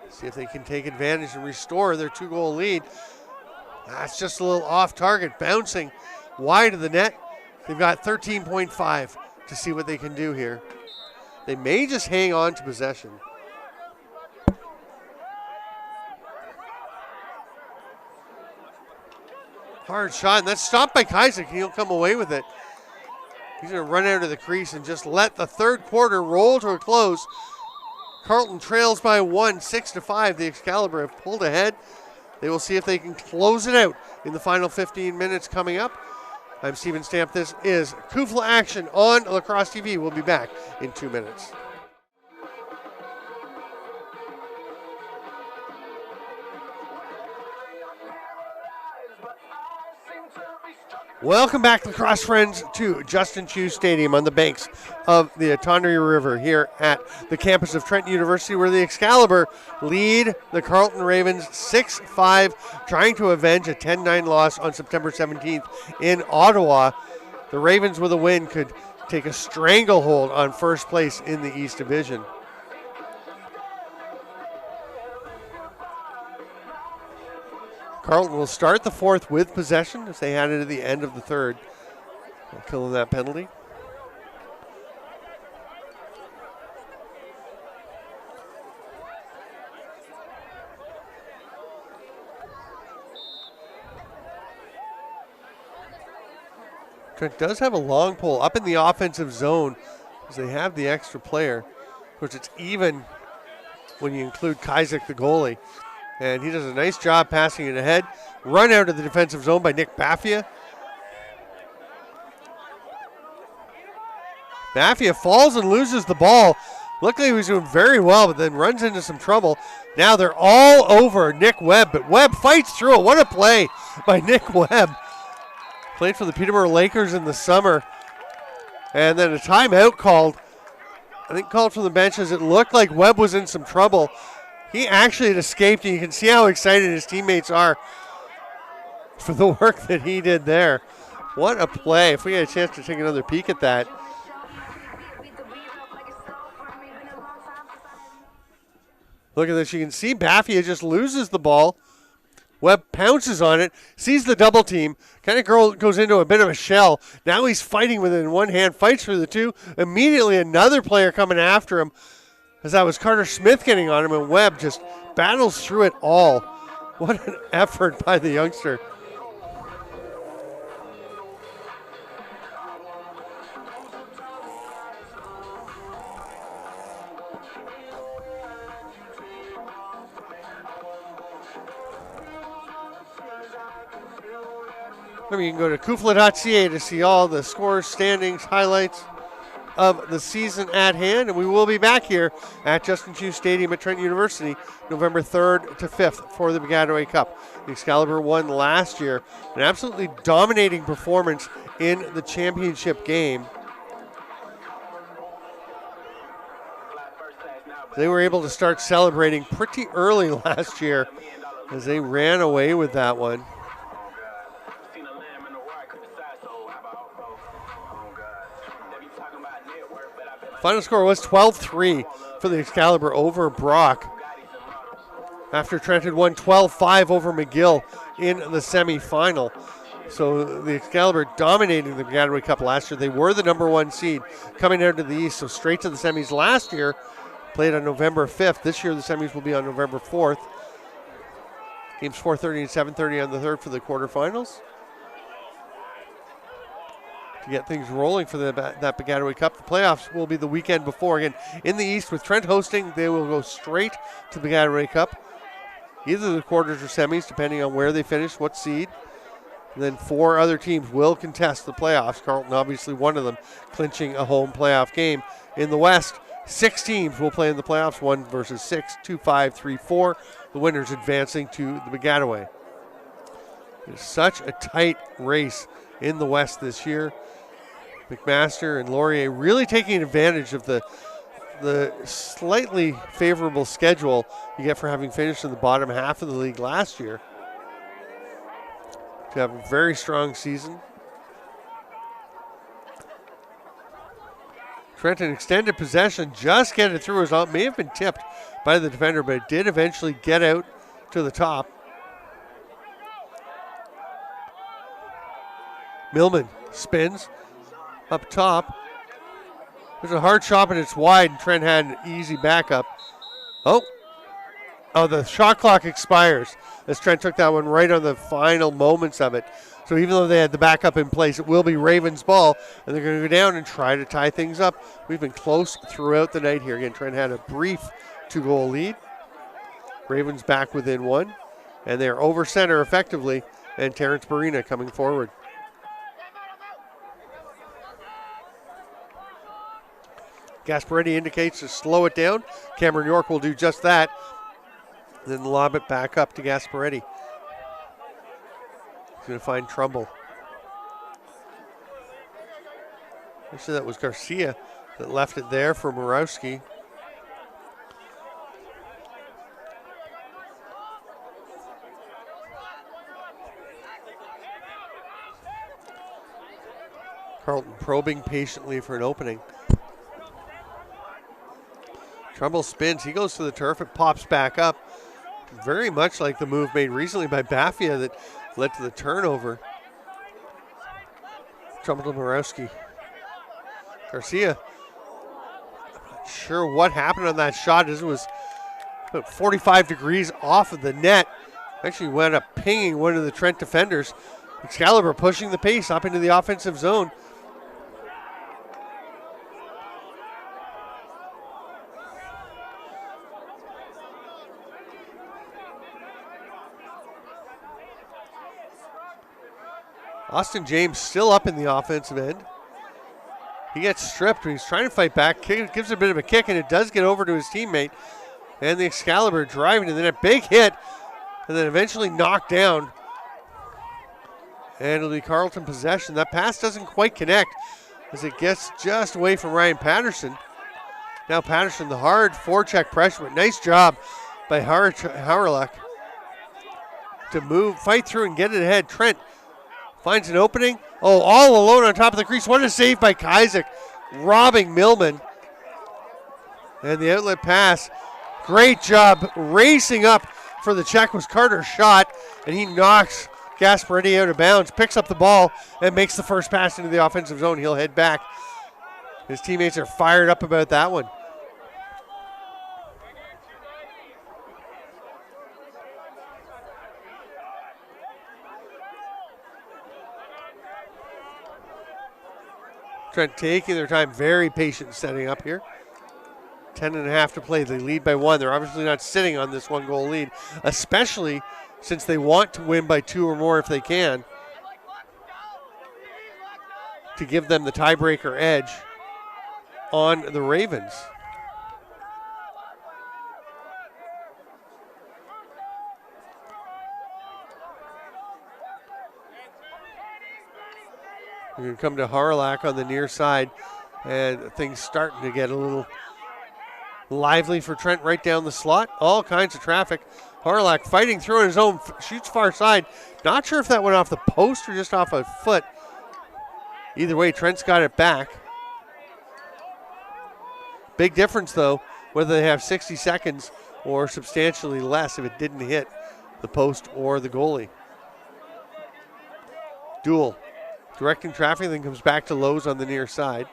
See if they can take advantage and restore their 2-goal lead. That's just a little off target, bouncing wide of the net. They've got 13.5 to see what they can do here. They may just hang on to possession. Hard shot, and that's stopped by Kaisik. He'll come away with it. He's going to run out of the crease and just let the third quarter roll to a close. Carleton trails by 1, 6-5. The Excalibur have pulled ahead. They will see if they can close it out in the final 15 minutes coming up. I'm Steven Stamp. This is CUFLA Action on Lacrosse TV. We'll be back in 2 minutes. Welcome back, lacrosse friends, to Justin Chu Stadium on the banks of the Otonabee River here at the campus of Trent University, where the Excalibur lead the Carleton Ravens 6-5, trying to avenge a 10-9 loss on September 17th in Ottawa. The Ravens with a win could take a stranglehold on first place in the East Division. Carleton will start the fourth with possession as they had it at the end of the third. Killing that penalty. Trent does have a long pole up in the offensive zone as they have the extra player. Of course, it's even when you include Kaisik, the goalie. And he does a nice job passing it ahead. Run out of the defensive zone by Nick Baffia. Baffia falls and loses the ball. Luckily, he was doing very well, but then runs into some trouble. Now they're all over Nick Webb, but Webb fights through it. What a play by Nick Webb. Played for the Peterborough Lakers in the summer. And then a timeout called. I think called from the bench as it looked like Webb was in some trouble. He actually had escaped, and you can see how excited his teammates are for the work that he did there. What a play. If we had a chance to take another peek at that. Look at this. You can see Baffia just loses the ball. Webb pounces on it, sees the double team, kind of goes into a bit of a shell. Now he's fighting with it in one hand, fights for the two. Immediately another player coming after him. As that was Carter Smith getting on him, and Webb just battles through it all. What an effort by the youngster. Remember, you can go to CUFLA.ca to see all the scores, standings, highlights of the season at hand, and we will be back here at Justin Chu Stadium at Trent University November 3rd to 5th for the Piscataway Cup. The Excalibur won last year, an absolutely dominating performance in the championship game. They were able to start celebrating pretty early last year as they ran away with that one. Final score was 12-3 for the Excalibur over Brock after Trent had won 12-5 over McGill in the semifinal. So the Excalibur dominating the Piscataway Cup last year. They were the number one seed coming out of the East, so straight to the semis last year. Played on November 5th. This year the semis will be on November 4th. Games 4:30 and 7:30 on the 3rd for the quarterfinals. To get things rolling for that Piscataway Cup. The playoffs will be the weekend before. Again, in the East with Trent hosting, they will go straight to the Piscataway Cup. Either the quarters or semis, depending on where they finish, what seed. And then 4 other teams will contest the playoffs. Carleton obviously one of them, clinching a home playoff game. In the West, 6 teams will play in the playoffs, 1 versus 6, 2-5, 3-4. The winners advancing to the Piscataway. It's such a tight race in the West this year. McMaster and Laurier really taking advantage of the slightly favorable schedule you get for having finished in the bottom half of the league last year. To have a very strong season. Trent in extended possession, just get it through. It may have been tipped by the defender, but it did eventually get out to the top. Millman spins up top. There's a hard shot, but it's wide, and Trent had an easy backup. Oh, the shot clock expires as Trent took that one right on the final moments of it. So even though they had the backup in place, it will be Ravens' ball, and they're going to go down and try to tie things up. We've been close throughout the night here. Again, Trent had a brief 2-goal lead. Ravens back within one, and they're over center effectively, and Terrence Barina coming forward. Gasparetti indicates to slow it down. Cameron York will do just that. Then lob it back up to Gasparetti. He's going to find Trumbull. Actually, that was Garcia that left it there for Morawski. Carleton probing patiently for an opening. Trumbull spins. He goes to the turf. It pops back up. Very much like the move made recently by Baffia that led to the turnover. Trumbull to Morawski. Garcia. I'm not sure what happened on that shot. It was about 45 degrees off of the net. Actually wound up pinging one of the Trent defenders. Excalibur pushing the pace up into the offensive zone. Austin James still up in the offensive end. He gets stripped, but he's trying to fight back. Gives a bit of a kick, and it does get over to his teammate. And the Excalibur driving, and then a big hit, and then eventually knocked down. And it'll be Carleton possession. That pass doesn't quite connect as it gets just away from Ryan Patterson. Now Patterson, the hard forecheck pressure, but nice job by Howrelak to fight through and get it ahead. Trent finds an opening. Oh, all alone on top of the crease. What a save by Kaizek, robbing Millman. And the outlet pass. Great job racing up for the check was Carter's shot, and he knocks Gasparetti out of bounds, picks up the ball, and makes the first pass into the offensive zone. He'll head back. His teammates are fired up about that one. Trent taking their time, very patient setting up here. 10.5 to play. They lead by 1. They're obviously not sitting on this 1-goal lead, especially since they want to win by 2 or more if they can, to give them the tiebreaker edge on the Ravens. We're going to come to Harlach on the near side, and things starting to get a little lively for Trent right down the slot. All kinds of traffic. Harlach fighting through on his own, shoots far side. Not sure if that went off the post or just off a foot. Either way, Trent's got it back. Big difference, though, whether they have 60 seconds or substantially less if it didn't hit the post or the goalie. Duel. Directing traffic, then comes back to Lowe's on the near side.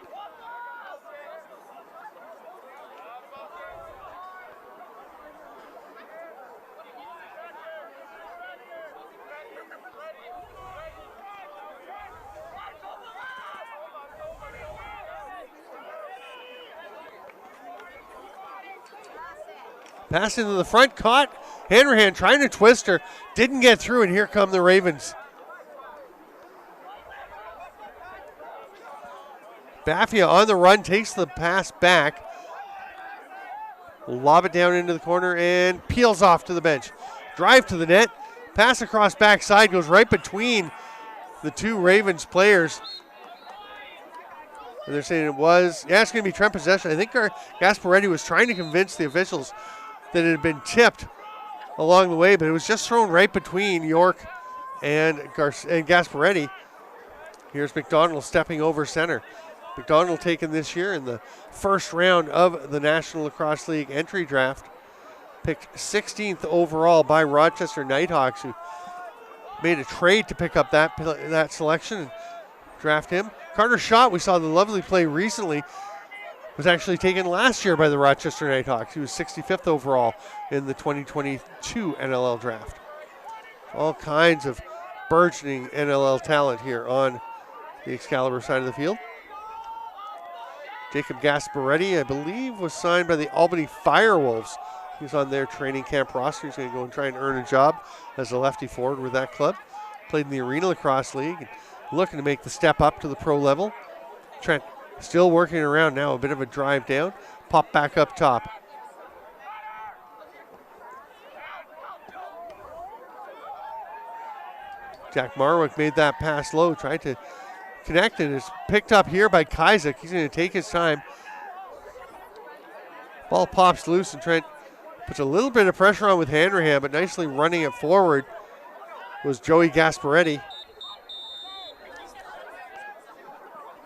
Pass into the front, caught. Hanrahan trying to twist her, didn't get through, and here come the Ravens. Baffia on the run, takes the pass back. Lob it down into the corner and peels off to the bench. Drive to the net, pass across backside, goes right between the two Ravens players. And they're saying it's going to be Trent possession. I think Gasparetti was trying to convince the officials that it had been tipped along the way, but it was just thrown right between York and Gasparetti. Here's McDonald stepping over center. McDonald taken this year in the first round of the National Lacrosse League entry draft. Picked 16th overall by Rochester Nighthawks, who made a trade to pick up that selection. draft him. Carter Schott, we saw the lovely play recently, was actually taken last year by the Rochester Nighthawks. He was 65th overall in the 2022 NLL draft. All kinds of burgeoning NLL talent here on the Excalibur side of the field. Jacob Gasparetti, I believe, was signed by the Albany Firewolves. He's on their training camp roster. He's going to go and try and earn a job as a lefty forward with that club. Played in the Arena Lacrosse League and looking to make the step up to the pro level. Trent still working around now, a bit of a drive down. Pop back up top. Jack Marwick made that pass low, tried to connect, and it's picked up here by Kizek. He's going to take his time. Ball pops loose, and Trent puts a little bit of pressure on with Hanrahan, but nicely running it forward was Joey Gasparetti.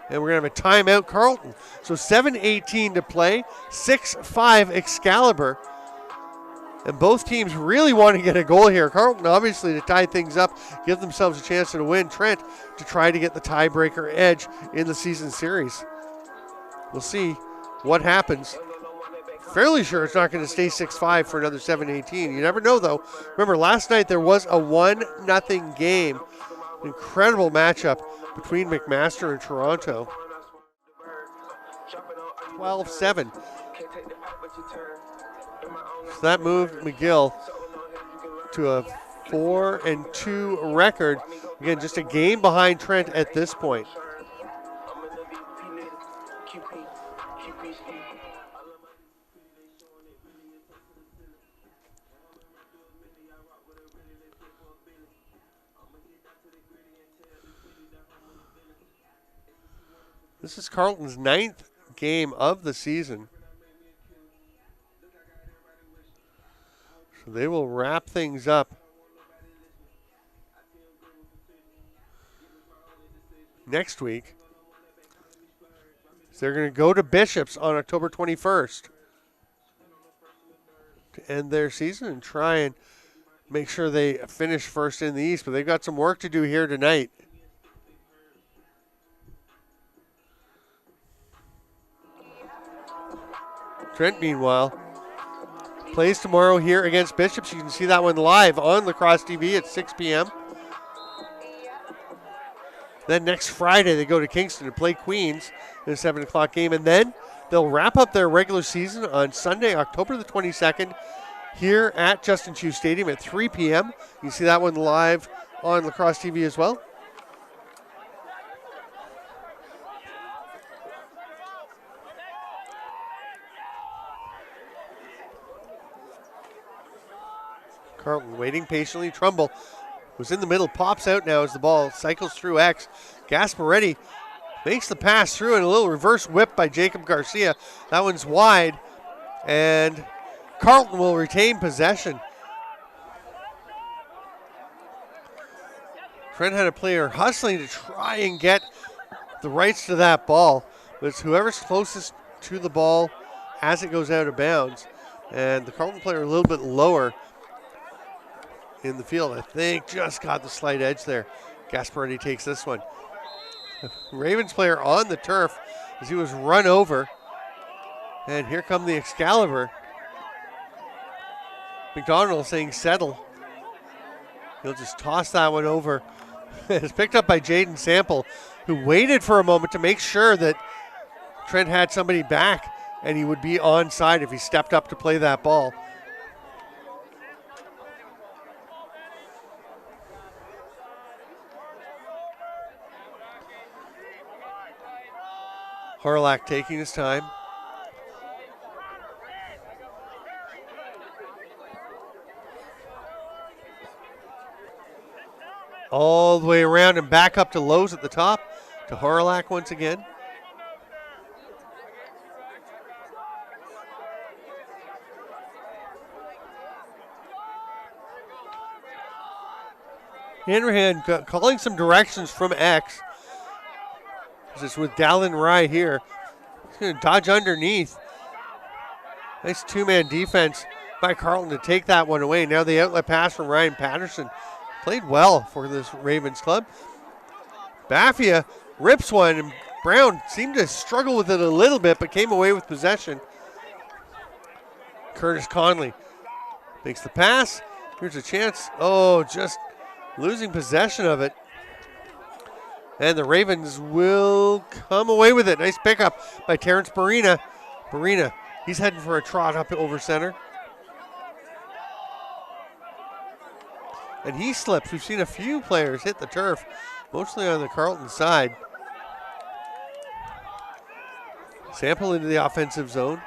And we're going to have a timeout, Carleton. So 7:18 to play, 6-5 Excalibur. And both teams really want to get a goal here. Carleton obviously to tie things up, give themselves a chance to win. Trent to try to get the tiebreaker edge in the season series. We'll see what happens. Fairly sure it's not going to stay 6-5 for another 7:18. You never know, though. Remember, last night there was a 1-0 game. Incredible matchup between McMaster and Toronto. 12-7. So that moved McGill to a 4-2 record. Again, just a game behind Trent at this point. This is Carleton's 9th game of the season. So they will wrap things up next week. So they're going to go to Bishops on October 21st to end their season and try and make sure they finish first in the East. But they've got some work to do here tonight. Trent, meanwhile, plays tomorrow here against Bishops. You can see that one live on Lacrosse TV at 6 p.m. Then next Friday, they go to Kingston to play Queens in a 7 o'clock game. And then they'll wrap up their regular season on Sunday, October the 22nd, here at Justin Chu Stadium at 3 p.m. You can see that one live on Lacrosse TV as well. Carleton waiting patiently. Trumbull was in the middle, pops out now as the ball cycles through X. Gasparetti makes the pass through and a little reverse whip by Jacob Garcia. That one's wide, and Carleton will retain possession. Trent had a player hustling to try and get the rights to that ball, but it's whoever's closest to the ball as it goes out of bounds. And the Carleton player a little bit lower in the field, I think, just got the slight edge there. Gasparetti takes this one. Ravens player on the turf as he was run over. And here come the Excalibur. McDonald saying settle. He'll just toss that one over. It's picked up by Jaden Sample, who waited for a moment to make sure that Trent had somebody back and he would be onside if he stepped up to play that ball. Harlach taking his time. All the way around and back up to Lowe's at the top. To Harlach once again. Hanrahan calling some directions from X. This is with Dallin Rye here. He's going to dodge underneath. Nice two-man defense by Carleton to take that one away. Now the outlet pass from Ryan Patterson. Played well for this Ravens club. Baffia rips one, and Brown seemed to struggle with it a little bit, but came away with possession. Curtis Conley makes the pass. Here's a chance. Oh, just losing possession of it. And the Ravens will come away with it. Nice pickup by Terrence Barina. Barina, he's heading for a trot up over center. And he slips. We've seen a few players hit the turf, mostly on the Carleton side. Sample into the offensive zone.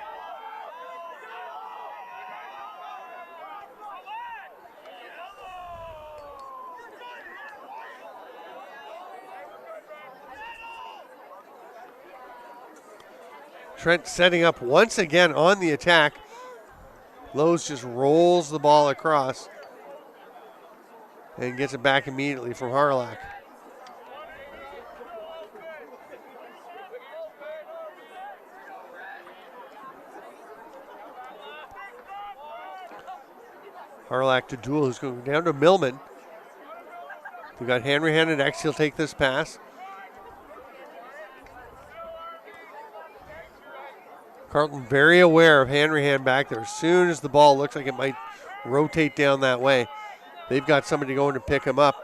Trent setting up once again on the attack. Lowe's just rolls the ball across and gets it back immediately from Harlack. Harlack to Duel, who's going down to Millman. We got Hanrahan next. He'll take this pass. Carleton very aware of Hanrahan back there. As soon as the ball looks like it might rotate down that way, they've got somebody going to pick him up.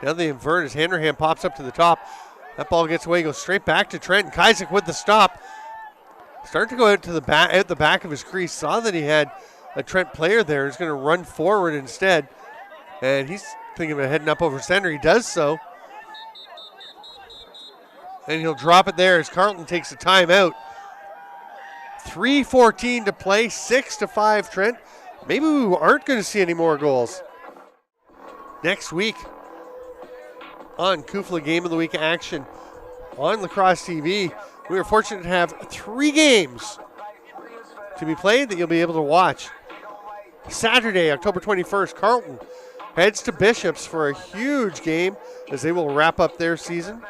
Now they invert as Hanrahan pops up to the top. That ball gets away, goes straight back to Trent. Kaisick with the stop. Starting to go out to the back of his crease. Saw that he had a Trent player there. He's going to run forward instead. And he's thinking of heading up over center. He does so. And he'll drop it there as Carleton takes a timeout. 3:14 to play, 6-5 Trent. Maybe we aren't going to see any more goals. Next week on CUFLA Game of the Week action on Lacrosse TV, we are fortunate to have 3 games to be played that you'll be able to watch. Saturday, October 21st, Carleton heads to Bishops for a huge game as they will wrap up their season.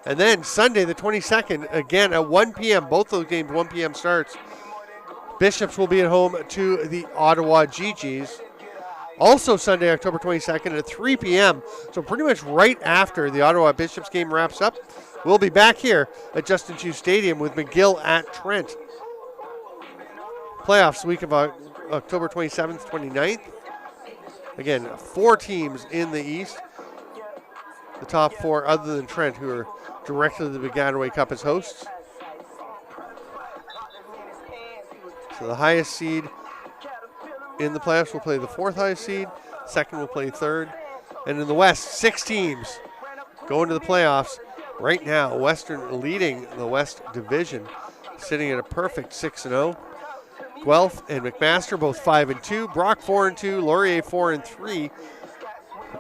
And then Sunday, the 22nd, again at 1 p.m., both those games, 1 p.m. starts. Bishops will be at home to the Ottawa GGs. Also Sunday, October 22nd at 3 p.m., so pretty much right after the Ottawa Bishops game wraps up, we'll be back here at Justin Chu Stadium with McGill at Trent. Playoffs week of October 27th, 29th. Again, 4 teams in the East. The top 4 other than Trent, who are directly to the Piscataway Cup as hosts. So the highest seed in the playoffs will play the 4th highest seed. Second will play 3rd. And in the West, 6 teams going to the playoffs. Right now, Western leading the West Division, sitting at a perfect 6-0. Guelph and McMaster both 5-2. Brock 4-2. Laurier 4-3.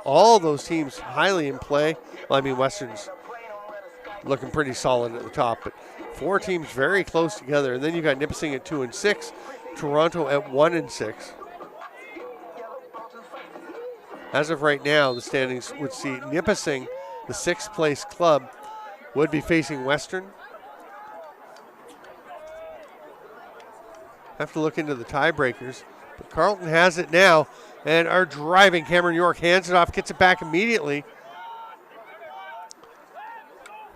All those teams highly in play. Well, I mean, Western's looking pretty solid at the top, but 4 teams very close together. And then you got Nipissing at 2-6, Toronto at 1-6. As of right now, the standings would see Nipissing, the 6th place club, would be facing Western. Have to look into the tiebreakers, but Carleton has it now and are driving. Cameron York hands it off, gets it back immediately.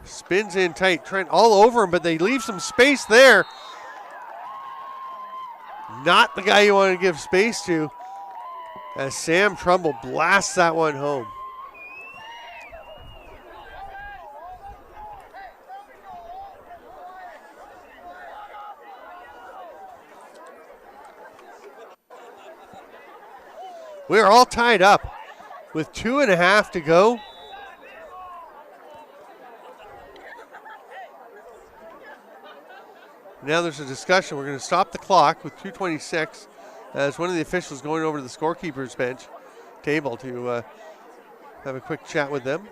Spins in tight. Trent all over him, but they leave some space there. Not the guy you want to give space to, as Sam Trumbull blasts that one home. We are all tied up with 2.5 to go. Now there's a discussion. We're going to stop the clock with 2:26 as one of the officials going over to the scorekeeper's bench table to have a quick chat with them.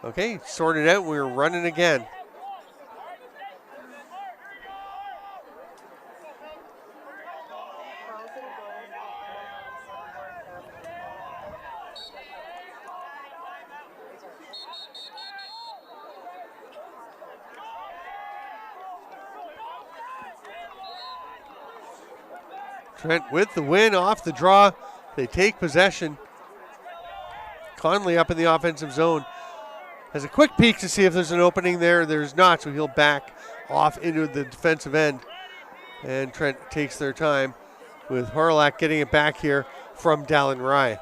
Okay, sorted out. We're running again. Trent with the win off the draw. They take possession. Conley up in the offensive zone. has a quick peek to see if there's an opening there. There's not, so he'll back off into the defensive end. And Trent takes their time with Horlak getting it back here from Dallin Rye.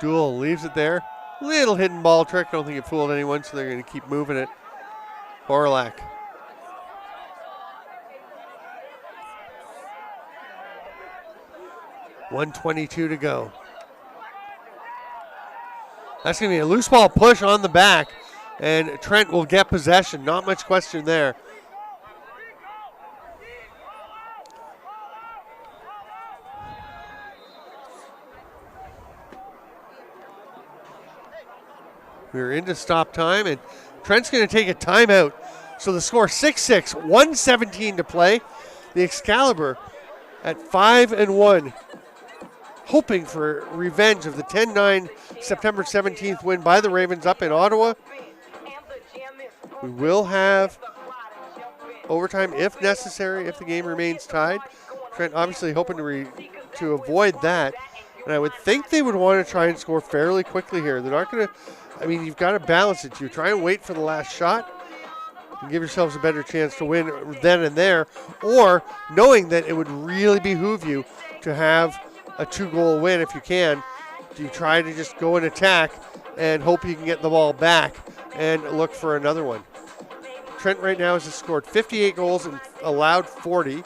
Duel leaves it there. Little hidden ball trick. Don't think it fooled anyone, so they're going to keep moving it. Horlak. .122 to go. That's going to be a loose ball push on the back, and Trent will get possession. Not much question there. We're into stop time, and Trent's going to take a timeout. So the score 6-6, 1:17 to play. The Excalibur at 5-1, hoping for revenge of the 10-9 September 17th win by the Ravens up in Ottawa. We will have overtime if necessary, if the game remains tied. Trent obviously hoping to avoid that. And I would think they would want to try and score fairly quickly here. They're not going to, I mean, you've got to balance it. You try and wait for the last shot and give yourselves a better chance to win then and there, or knowing that it would really behoove you to have a 2-goal win if you can. Do you try to just go and attack and hope you can get the ball back and look for another one? Trent right now has scored 58 goals and allowed 40.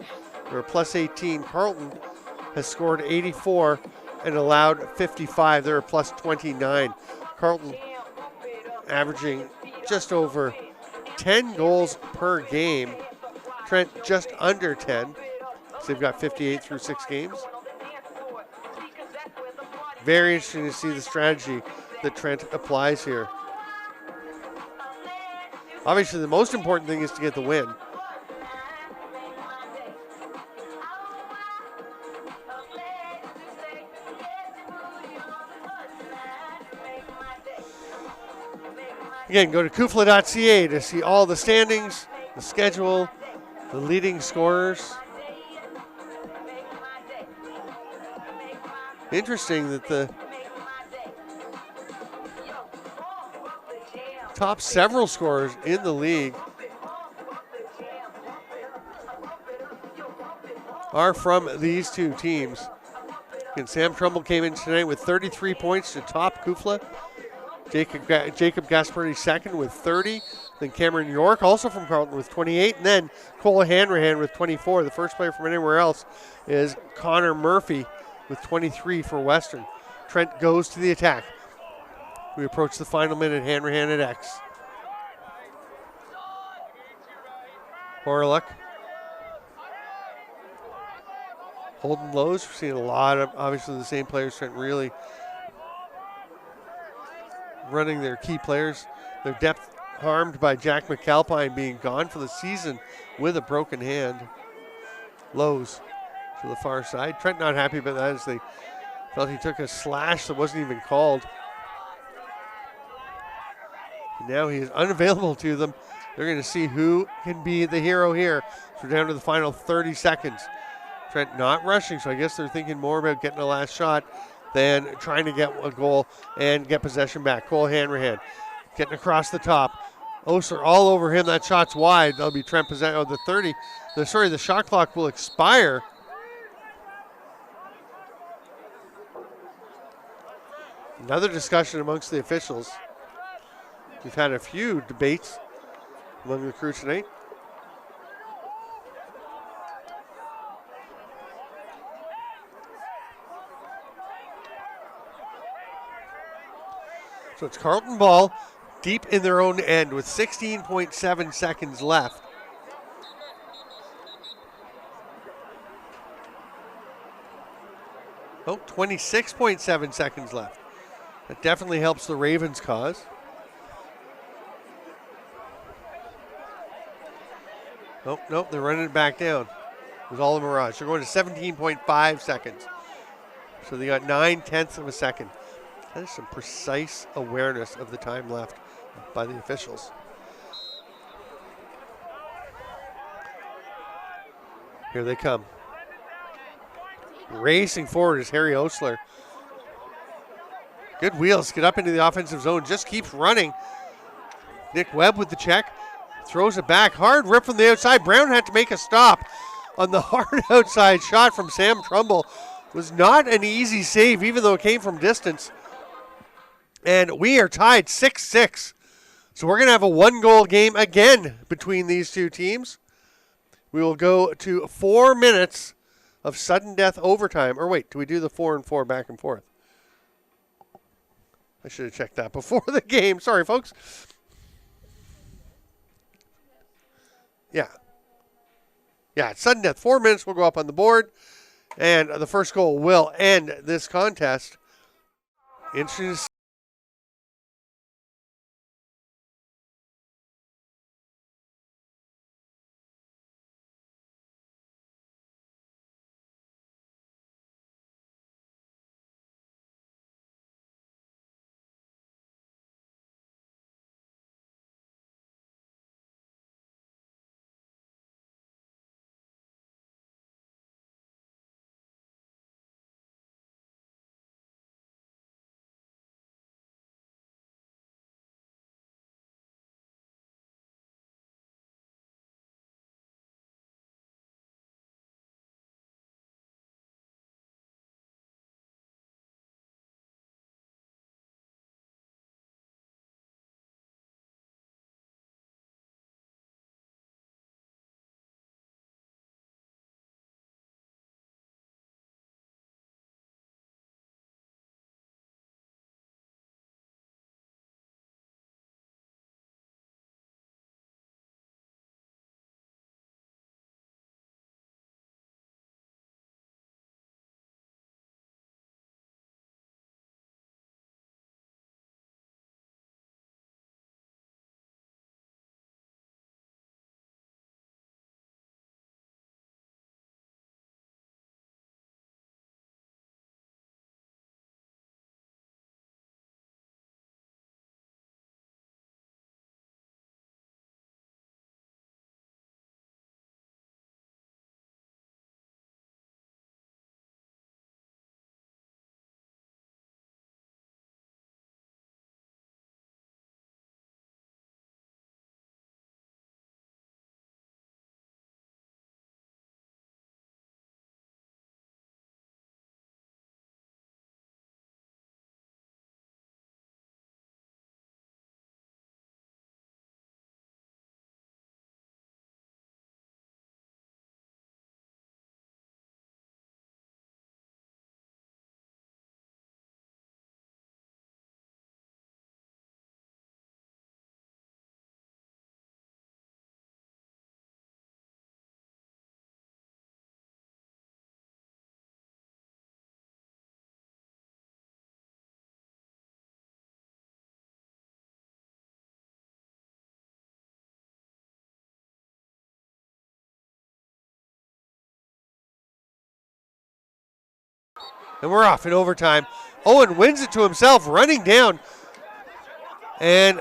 They're a plus 18. Carleton has scored 84 and allowed 55. They're a plus 29. Carleton averaging just over 10 goals per game. Trent just under 10. So they've got 58 through 6 games. Very interesting to see the strategy that Trent applies here. Obviously, the most important thing is to get the win. Again, go to CUFLA.ca to see all the standings, the schedule, the leading scorers. Interesting that the top several scorers in the league are from these two teams. And Sam Trumbull came in tonight with 33 points to top CUFLA. Jacob Gaspardi second with 30. Then Cameron York, also from Carleton, with 28. And then Cole Hanrahan with 24. The first player from anywhere else is Connor Murphy with 23 for Western. Trent goes to the attack. We approach the final minute. Hanrahan at X. Horluck. Holden Lowe's. We're seeing a lot of, obviously, the same players. Trent really running their key players. Their depth harmed by Jack McAlpine being gone for the season with a broken hand. Lowe's to the far side. Trent not happy about that as they felt he took a slash that wasn't even called. Now he is unavailable to them. They're going to see who can be the hero here. So we're down to the final 30 seconds. Trent not rushing, so I guess they're thinking more about getting the last shot than trying to get a goal and get possession back. Cole Hanrahan getting across the top. Oser all over him. That shot's wide. That'll be Trent possession. Oh, the shot clock will expire. Another discussion amongst the officials. We've had a few debates among the crew tonight. So it's Carleton ball deep in their own end with 16.7 seconds left. Oh, 26.7 seconds left. That definitely helps the Ravens' cause. Oh, nope, they're running it back down. It was all a mirage. They're going to 17.5 seconds. So they got 9/10 of a second. That is some precise awareness of the time left by the officials. Here they come. Racing forward is Harry Osler. Good wheels, get up into the offensive zone, just keeps running. Nick Webb with the check, throws it back. Hard rip from the outside. Brown had to make a stop on the hard outside shot from Sam Trumbull. Was not an easy save, even though it came from distance. And we are tied 6-6. So we're going to have a one-goal game again between these two teams. We will go to 4 minutes of sudden death overtime. Or wait, do we do the 4 and 4 back and forth? I should have checked that before the game. Sorry, folks. Yeah, it's sudden death. 4 minutes will go up on the board. And the first goal will end this contest. Interesting to see. And we're off in overtime. Owen wins it to himself, running down. And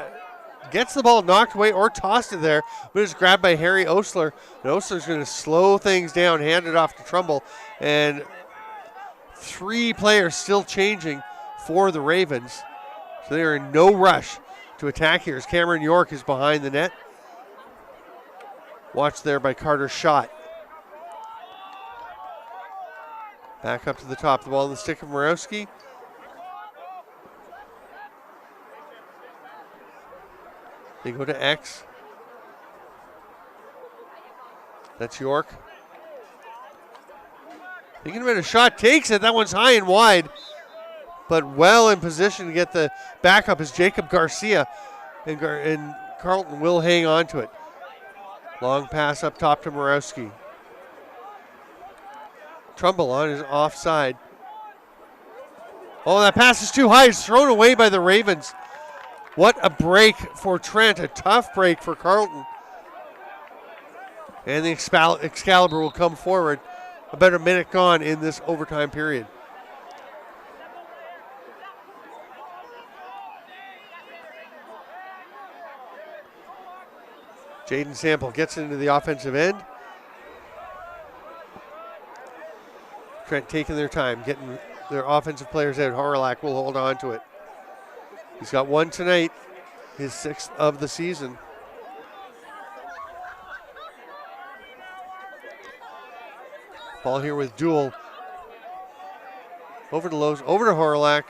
gets the ball knocked away or tossed it there. But it's grabbed by Harry Osler. And Osler's going to slow things down, hand it off to Trumbull. And 3 players still changing for the Ravens. So they are in no rush to attack here as Cameron York is behind the net. Watched there by Carter Schott. Back up to the top. The ball in the stick of Morawski. They go to X. That's York. Thinking about a shot. Takes it. That one's high and wide. But well in position to get the backup is Jacob Garcia. And Carleton will hang on to it. Long pass up top to Morawski. Trumbull on his offside. Oh, that pass is too high. It's thrown away by the Ravens. What a break for Trent. A tough break for Carleton. And the Excalibur will come forward. About a minute gone in this overtime period. Jaden Sample gets into the offensive end. Trent taking their time, getting their offensive players out. Horlack will hold on to it. He's got one tonight, his 6th of the season. Ball here with Duel. Over to Lowe's, over to Horlack.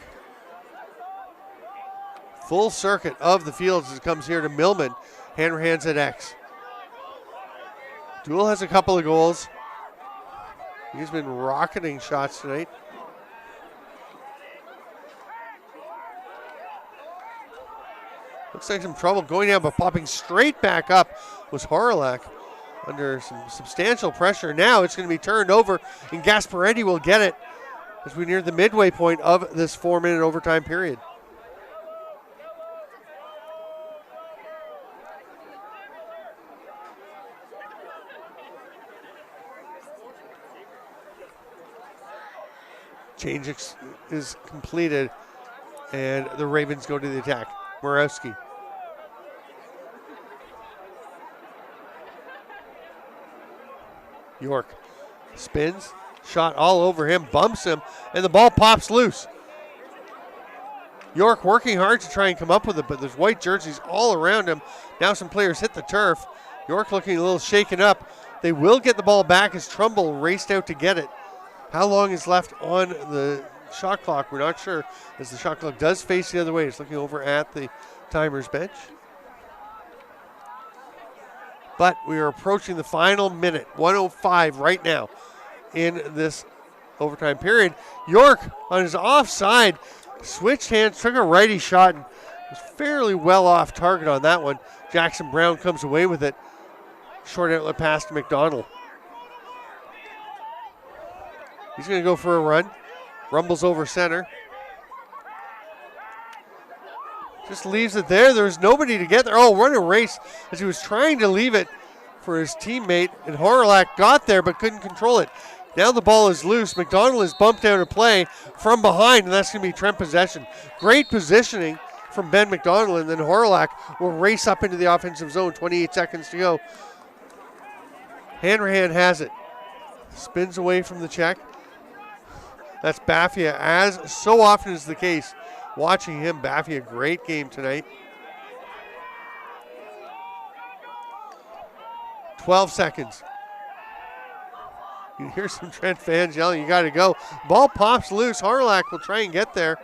Full circuit of the field as it comes here to Millman. Hands at X. Duel has a couple of goals. He's been rocketing shots tonight. Looks like some trouble going down, but popping straight back up was Horlack under some substantial pressure. Now it's going to be turned over, and Gasparetti will get it as we near the midway point of this 4-minute overtime period. Change is completed, and the Ravens go to the attack. Morawski. York spins, shot all over him, bumps him, and the ball pops loose. York working hard to try and come up with it, but there's white jerseys all around him. Now some players hit the turf. York looking a little shaken up. They will get the ball back as Trumbull raced out to get it. How long is left on the shot clock? We're not sure, as the shot clock does face the other way. It's looking over at the timer's bench. But we are approaching the final minute, 1:05 right now in this overtime period. York on his offside, switched hands, took a righty shot, and was fairly well off target on that one. Jackson Brown comes away with it. Short outlet pass to McDonald. He's going to go for a run. Rumbles over center. Just leaves it there. There's nobody to get there. Oh, run a race as he was trying to leave it for his teammate. And Horlack got there but couldn't control it. Now the ball is loose. McDonald is bumped out of play from behind, and that's going to be Trent possession. Great positioning from Ben McDonald, and then Horlack will race up into the offensive zone. 28 seconds to go. Hanrahan has it. Spins away from the check. That's Baffia, as so often is the case. Watching him, Baffia, great game tonight. 12 seconds. You hear some Trent fans yelling, you got to go. Ball pops loose. Horlack will try and get there.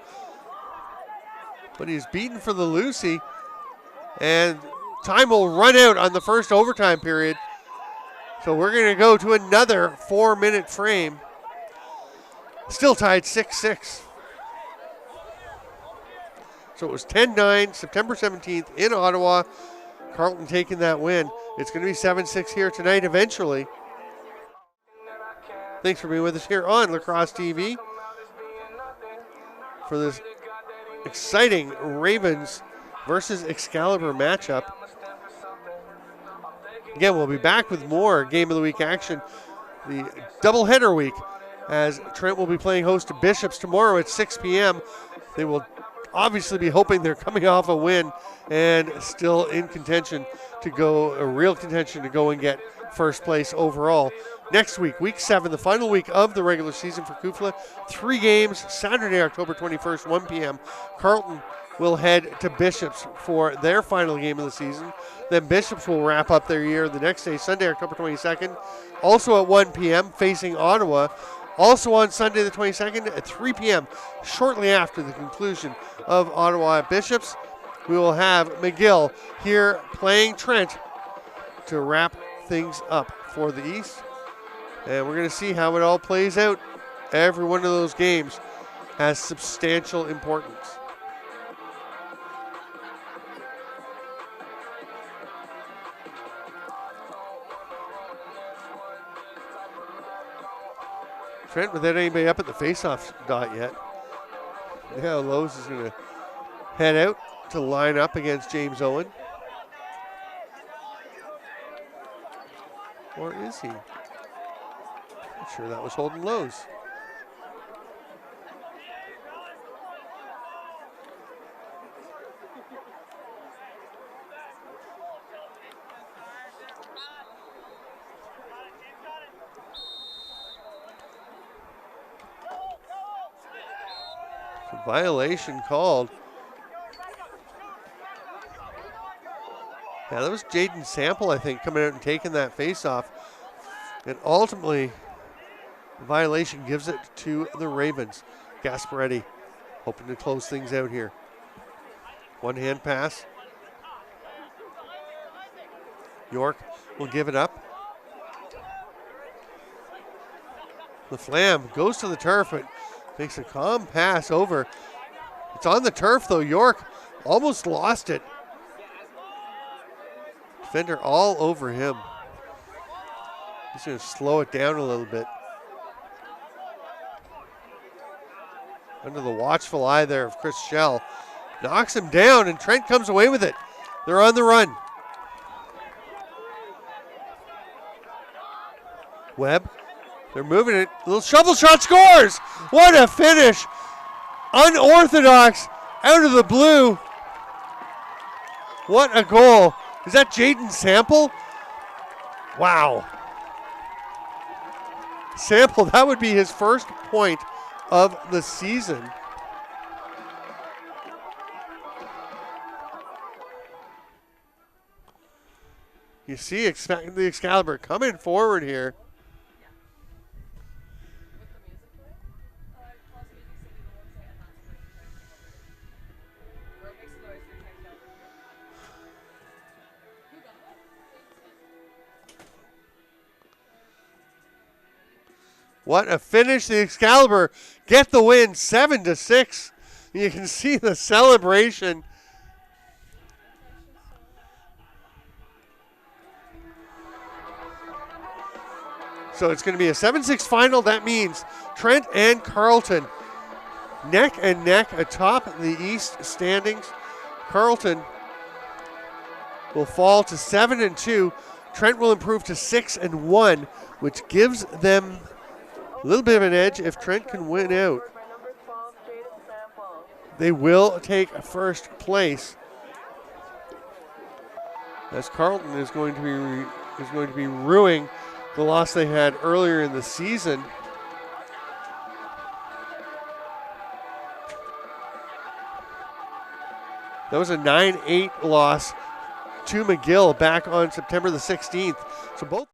But he's beaten for the Lucy. And time will run out on the first overtime period. So we're going to go to another 4-minute frame. Still tied 6-6. So it was 10-9, September 17th in Ottawa. Carleton taking that win. It's going to be 7-6 here tonight eventually. Thanks for being with us here on Lacrosse TV for this exciting Ravens versus Excalibur matchup. Again, we'll be back with more Game of the Week action, the doubleheader week, as Trent will be playing host to Bishops tomorrow at 6 p.m. They will obviously be hoping they're coming off a win and still in contention to go, a real contention to go and get first place overall. Next week, week 7, the final week of the regular season for CUFLA. 3 games, Saturday, October 21st, 1 p.m. Carleton will head to Bishops for their final game of the season. Then Bishops will wrap up their year the next day, Sunday, October 22nd, also at 1 p.m., facing Ottawa. Also on Sunday the 22nd at 3 p.m., shortly after the conclusion of Ottawa at Bishops, we will have McGill here playing Trent to wrap things up for the East. And we're going to see how it all plays out. Every one of those games has substantial importance. Trent without anybody up at the face-off dot yet. Yeah, Lowe's is going to head out to line up against James Owen. Or is he? I'm sure that was Holden Lowe's. Violation called. Yeah, that was Jaden Sample, I think, coming out and taking that face-off. And ultimately, the violation gives it to the Ravens. Gasparetti hoping to close things out here. One-hand pass. York will give it up. The Flam goes to the turf, but makes a calm pass over. It's on the turf, though. York almost lost it. Defender all over him. He's going to slow it down a little bit. Under the watchful eye there of Chris Schell. Knocks him down, and Trent comes away with it. They're on the run. Webb, they're moving it. Little shovel shot, scores! What a finish! Unorthodox, out of the blue. What a goal. Is that Jaden Sample? Wow. Sample, that would be his first point of the season. You see the Excalibur coming forward here. What a finish. The Excalibur get the win 7-6. You can see the celebration. So it's going to be a 7-6 final. That means Trent and Carleton neck and neck atop the East standings. Carleton will fall to 7-2. Trent will improve to 6-1, which gives them a little bit of an edge if Trent can win out. They will take first place, as Carleton is going to be ruining the loss they had earlier in the season. That was a 9-8 loss to McGill back on September the 16th. So both